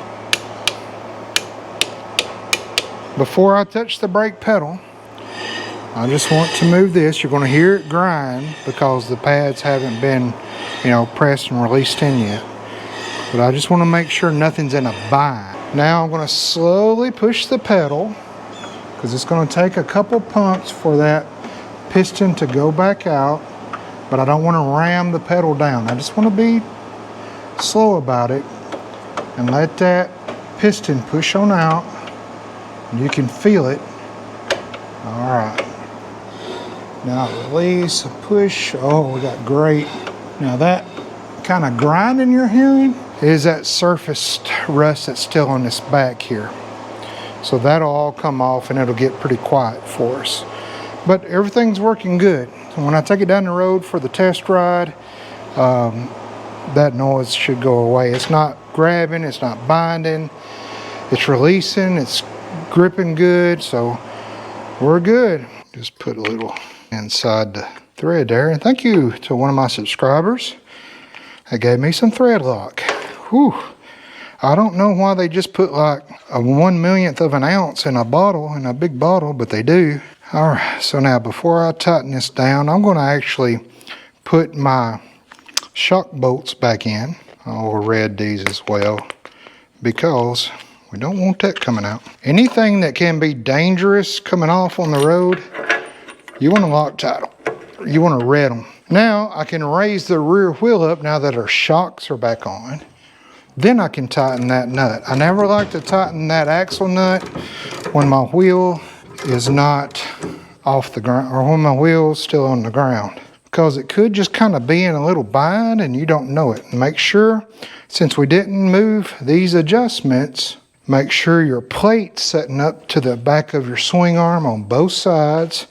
Before I touch the brake pedal, I just want to move this. You're going to hear it grind because the pads haven't been, pressed and released in yet. But I just want to make sure nothing's in a bind. Now I'm going to slowly push the pedal because it's going to take a couple pumps for that piston to go back out. But I don't want to ram the pedal down. I just want to be slow about it and let that piston push on out. You can feel it. All right. Now release, push. Oh, we got great. Now that kind of grinding you're hearing is that surface rust that's still on this back here. So that'll all come off and it'll get pretty quiet for us. But everything's working good. So when I take it down the road for the test ride, that noise should go away. It's not grabbing, it's not binding, it's releasing, it's gripping good, so we're good. Just put a little inside the thread there. And thank you to one of my subscribers that gave me some thread lock. Whew. I don't know why they just put like a 1/1,000,000th of an ounce in a bottle, in a big bottle, but they do. All right, so now before I tighten this down, I'm going to actually put my shock bolts back in. I'll red these as well because we don't want that coming out. Anything that can be dangerous coming off on the road, you want to Loctite them. You want to red them. Now I can raise the rear wheel up now that our shocks are back on. Then I can tighten that nut. I never like to tighten that axle nut when my wheel is not off the ground or when my wheel's still on the ground, because it could just kind of be in a little bind and you don't know it. Make sure, since we didn't move these adjustments, make sure your plate's setting up to the back of your swing arm on both sides.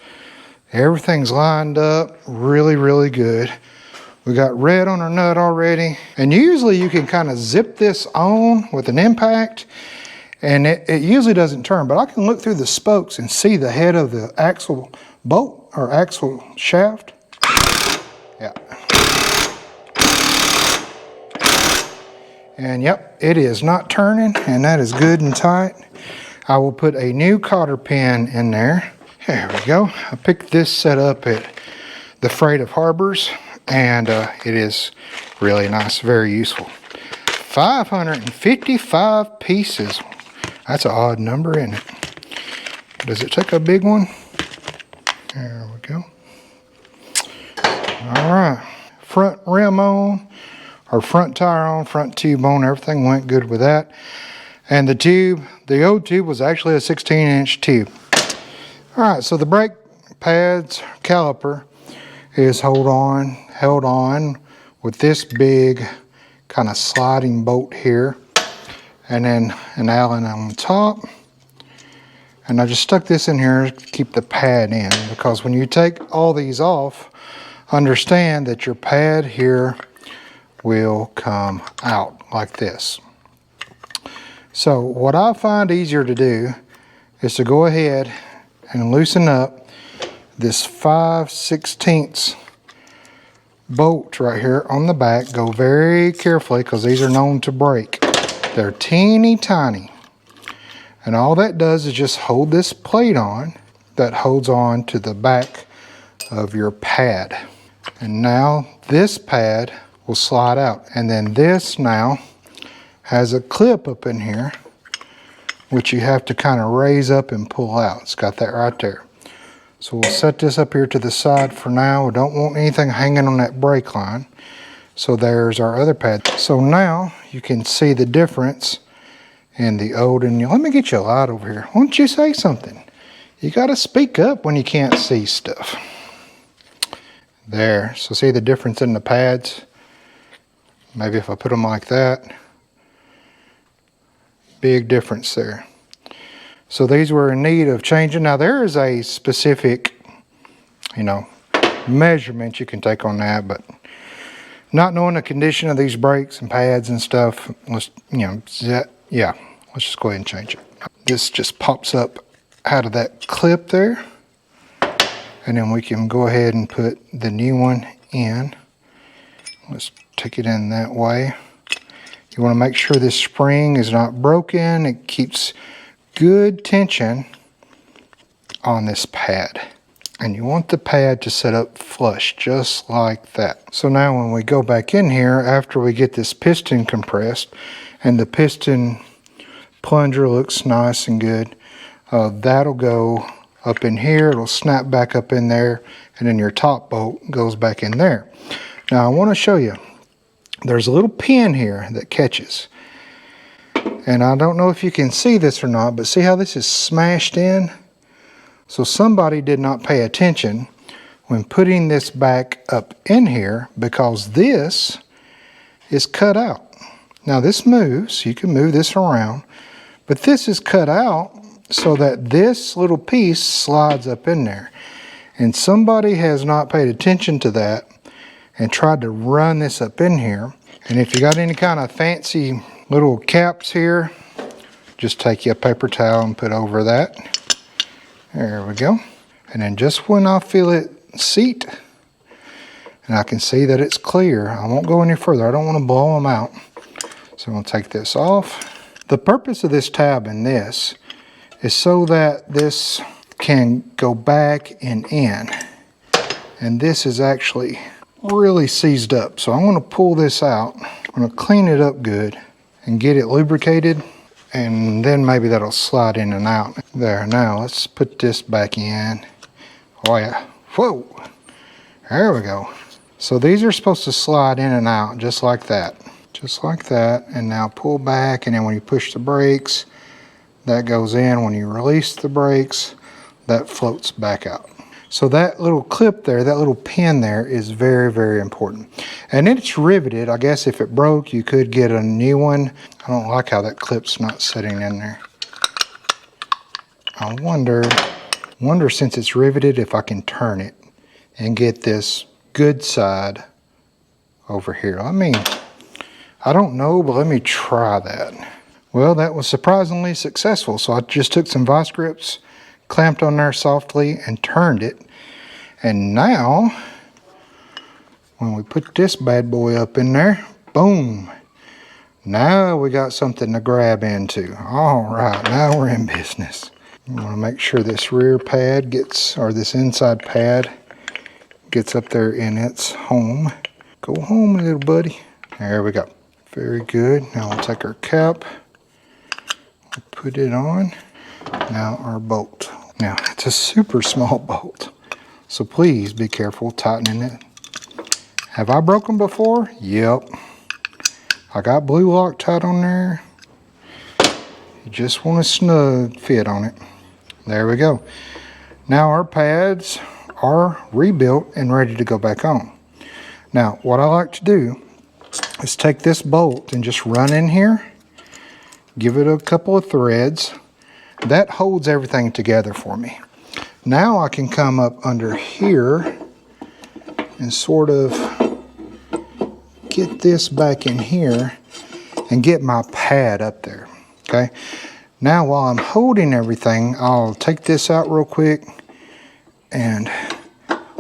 Everything's lined up really, really good. We got red on our nut already. And usually you can kind of zip this on with an impact and it usually doesn't turn, but I can look through the spokes and see the head of the axle bolt or axle shaft. Yeah. And yep, it is not turning, and that is good and tight. I will put a new cotter pin in there. There we go. I picked this set up at the Freight of Harbors, and it is really nice, very useful. 555 pieces. That's an odd number, isn't it? Does it take a big one? There we go. All right. Front rim on, or front tire on, front tube on. Everything went good with that. And the tube, the old tube was actually a 16-inch tube. All right, so the brake pads caliper is held on with this big kind of sliding bolt here, and then an Allen on top. And I just stuck this in here to keep the pad in, because when you take all these off, understand that your pad here will come out like this. So what I find easier to do is to go ahead and loosen up this 5/16 bolt right here on the back. Go very carefully because these are known to break. They're teeny tiny. And all that does is just hold this plate on that holds on to the back of your pad. And now this pad will slide out. And then this now has a clip up in here, which you have to kind of raise up and pull out. It's got that right there. So we'll set this up here to the side for now. We don't want anything hanging on that brake line. So there's our other pad. So now you can see the difference in the old and new. Let me get you a light over here. Why don't you say something? You got to speak up when you can't see stuff. There. So see the difference in the pads? Maybe if I put them like that. Big difference there. So these were in need of changing. Now there is a specific, measurement you can take on that, but not knowing the condition of these brakes and pads and stuff, let's just go ahead and change it. This just pops up out of that clip there, and then we can go ahead and put the new one in. Let's take it in that way. You want to make sure this spring is not broken. It keeps good tension on this pad. And you want the pad to set up flush, just like that. So now when we go back in here, after we get this piston compressed, and the piston plunger looks nice and good, that'll go up in here. It'll snap back up in there, and then your top bolt goes back in there. Now I want to show you. There's a little pin here that catches. And I don't know if you can see this or not, but see how this is smashed in? So somebody did not pay attention when putting this back up in here, because this is cut out. Now this moves, you can move this around, but this is cut out so that this little piece slides up in there. And somebody has not paid attention to that and tried to run this up in here. And if you got any kind of fancy little caps here, just take you a paper towel and put over that. There we go. And then just when I feel it seat and I can see that it's clear, I won't go any further. I don't want to blow them out. So I'm going to take this off. The purpose of this tab and this is so that this can go back and in. And this is actually really seized up. So I'm going to pull this out. I'm going to clean it up good and get it lubricated, and then maybe that'll slide in and out. There, now let's put this back in. Oh yeah, whoa, there we go. So these are supposed to slide in and out just like that. Just like that, and now pull back, and then when you push the brakes, that goes in. When you release the brakes, that floats back out. So that little clip there, that little pin there is very, very important. And it's riveted. I guess if it broke, you could get a new one. I don't like how that clip's not sitting in there. I wonder since it's riveted if I can turn it and get this good side over here. I mean, I don't know, but let me try that. Well, that was surprisingly successful. So I just took some vice grips, clamped on there softly, and turned it. And now, when we put this bad boy up in there, boom. Now we got something to grab into. All right, now we're in business. You want to make sure this rear pad gets, or this inside pad gets up there in its home. Go home, little buddy. There we go. Very good. Now we'll take our cap, we'll put it on. Now our bolt. Now it's a super small bolt, so please be careful tightening it. Have I broken before? Yep. I got blue Loctite on there. You just want a snug fit on it. There we go. Now our pads are rebuilt and ready to go back on. Now what I like to do is take this bolt and just run in here, give it a couple of threads. That holds everything together for me. Now I can come up under here and sort of get this back in here and get my pad up there, okay? Now while I'm holding everything, I'll take this out real quick and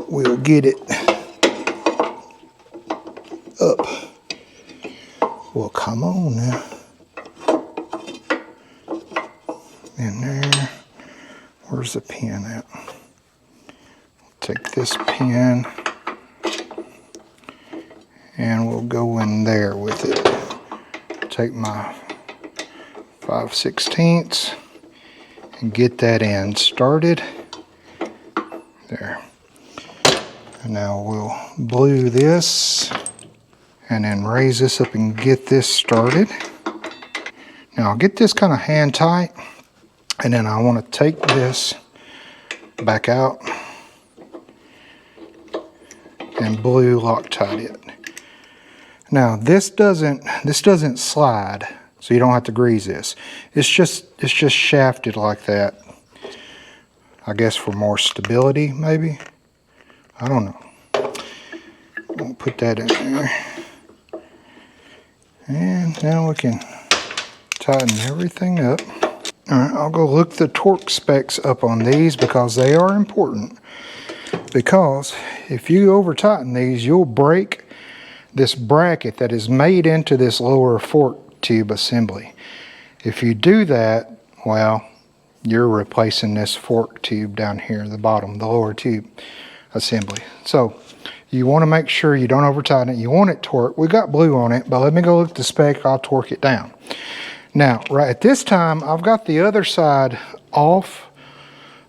we'll get it up. Well, come on now. In there. Where's the pin at? Take this pin and we'll go in there with it. Take my 5/16 and get that end started. There. And now we'll blue this and then raise this up and get this started. Now I'll get this kind of hand tight, and then I want to take this back out and blue Loctite it. Now this doesn't slide, so you don't have to grease this. It's just shafted like that. I guess for more stability, maybe. I don't know. We'll put that in there. And now we can tighten everything up. Alright, I'll go look the torque specs up on these because they are important. Because if you over tighten these, you'll break this bracket that is made into this lower fork tube assembly. If you do that, well, you're replacing this fork tube down here at the bottom, the lower tube assembly. So you want to make sure you don't over tighten it. You want it torqued. We got blue on it, but let me go look at the spec. I'll torque it down. Now, right at this time, I've got the other side off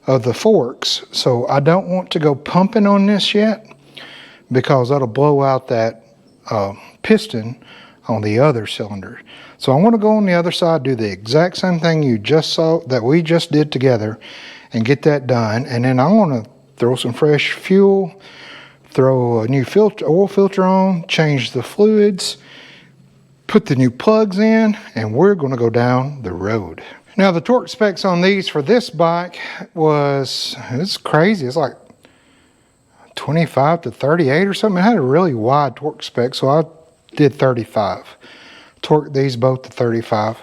of the forks, so I don't want to go pumping on this yet because that'll blow out that piston on the other cylinder. So I want to go on the other side, do the exact same thing you just saw that we just did together, and get that done. And then I want to throw some fresh fuel, throw a new oil filter on, change the fluids, put the new plugs in, and we're going to go down the road. Now the torque specs on these for this bike it's crazy. It's like 25 to 38 or something. It had a really wide torque spec, so I did 35. Torque these both to 35.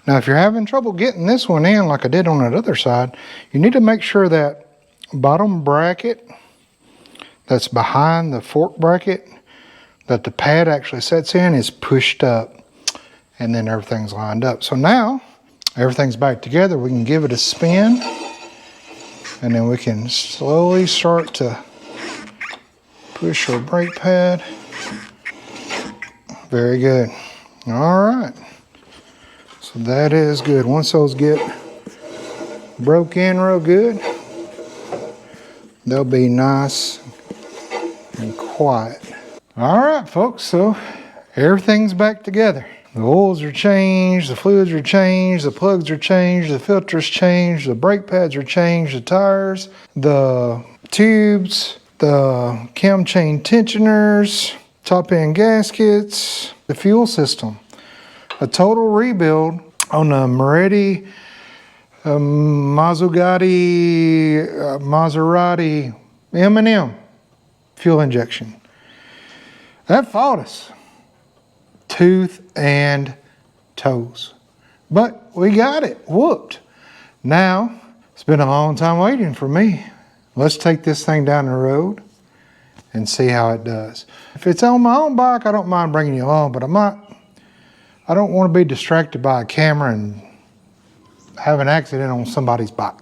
Now if you're having trouble getting this one in like I did on that other side, you need to make sure that bottom bracket that's behind the fork bracket that the pad actually sets in is pushed up, and then everything's lined up. So now everything's back together. We can give it a spin, and then we can slowly start to push our brake pad. Very good. All right. So that is good. Once those get broke in real good, they'll be nice and quiet. All right, folks, so everything's back together. The oils are changed, the fluids are changed, the plugs are changed, the filters changed, the brake pads are changed, the tires, the tubes, the cam chain tensioners, top end gaskets, the fuel system. A total rebuild on the Maserati M&M fuel injection. That fought us tooth and toes, but we got it whooped. Now it's been a long time waiting for me. Let's take this thing down the road and see how it does. If it's on my own bike, I don't mind bringing you along, but I don't want to be distracted by a camera and have an accident on somebody's bike.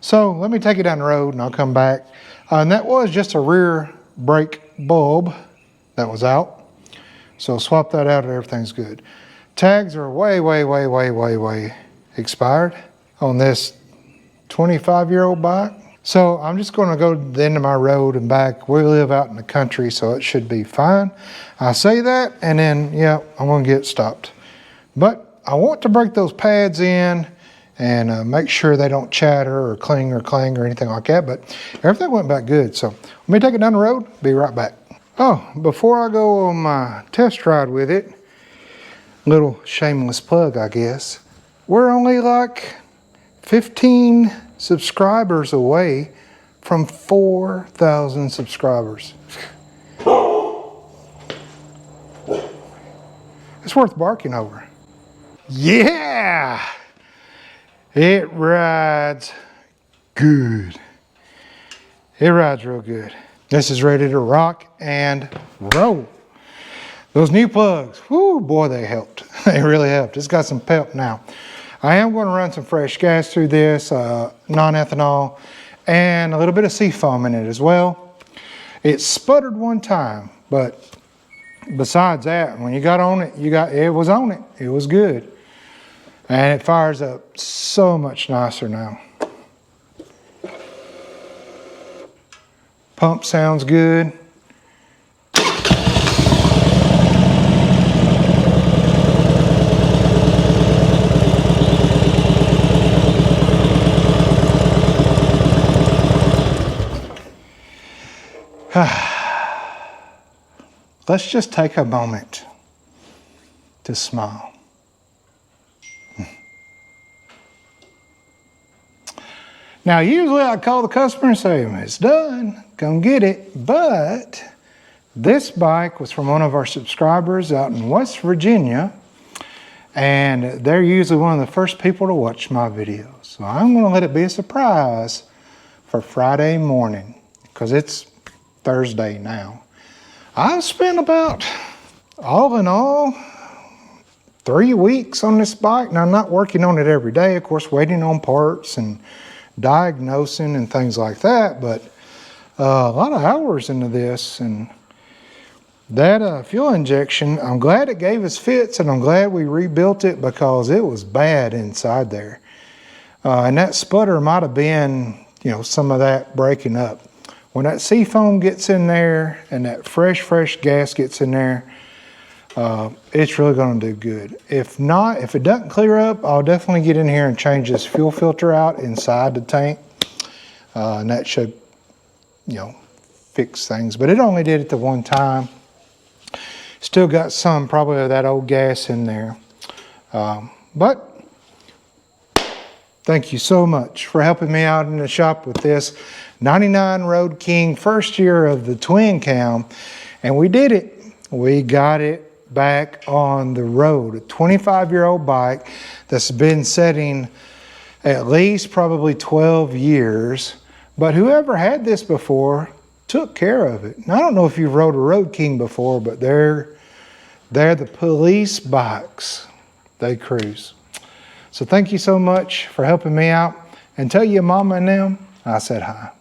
So let me take it down the road and I'll come back. And that was just a rear brake bulb that was out. So swap that out and everything's good. Tags are way expired on this 25-year-old bike. So I'm just going to go to the end of my road and back. We live out in the country, so it should be fine. I say that, and then, yeah, I'm going to get stopped. But I want to break those pads in and make sure they don't chatter or cling or clang or anything like that. But everything went back good. So let me take it down the road. Be right back. Oh, before I go on my test ride with it, little shameless plug, I guess. We're only like 15 subscribers away from 4,000 subscribers. It's worth barking over. Yeah! It rides good. It rides real good. This is ready to rock and roll. Those new plugs, whoo, boy, they helped. They really helped. It's got some pep now. I am going to run some fresh gas through this, non-ethanol, and a little bit of seafoam in it as well. It sputtered one time, but besides that, when you got on it, it was on it. It was good. And it fires up so much nicer now. Pump sounds good. Let's just take a moment to smile. Now, usually I call the customer and say, it's done, come get it. But this bike was from one of our subscribers out in West Virginia. And they're usually one of the first people to watch my videos. So I'm going to let it be a surprise for Friday morning, because it's Thursday now. I've spent about, all in all, 3 weeks on this bike. Now, I'm not working on it every day, of course, waiting on parts and diagnosing and things like that, but a lot of hours into this. And that fuel injection, I'm glad it gave us fits, and I'm glad we rebuilt it, because it was bad inside there. And that sputter might have been, some of that breaking up. When that seafoam gets in there and that fresh gas gets in there, it's really going to do good. If not, if it doesn't clear up, I'll definitely get in here and change this fuel filter out inside the tank. And that should, fix things. But it only did it the one time. Still got some probably of that old gas in there. But thank you so much for helping me out in the shop with this 99 Road King, first year of the twin cam. And we did it. We got it back on the road. A 25-year-old bike that's been sitting at least probably 12 years. But whoever had this before took care of it. And I don't know if you've rode a Road King before, but they're the police bikes. They cruise. So thank you so much for helping me out. And tell your mama and them I said hi.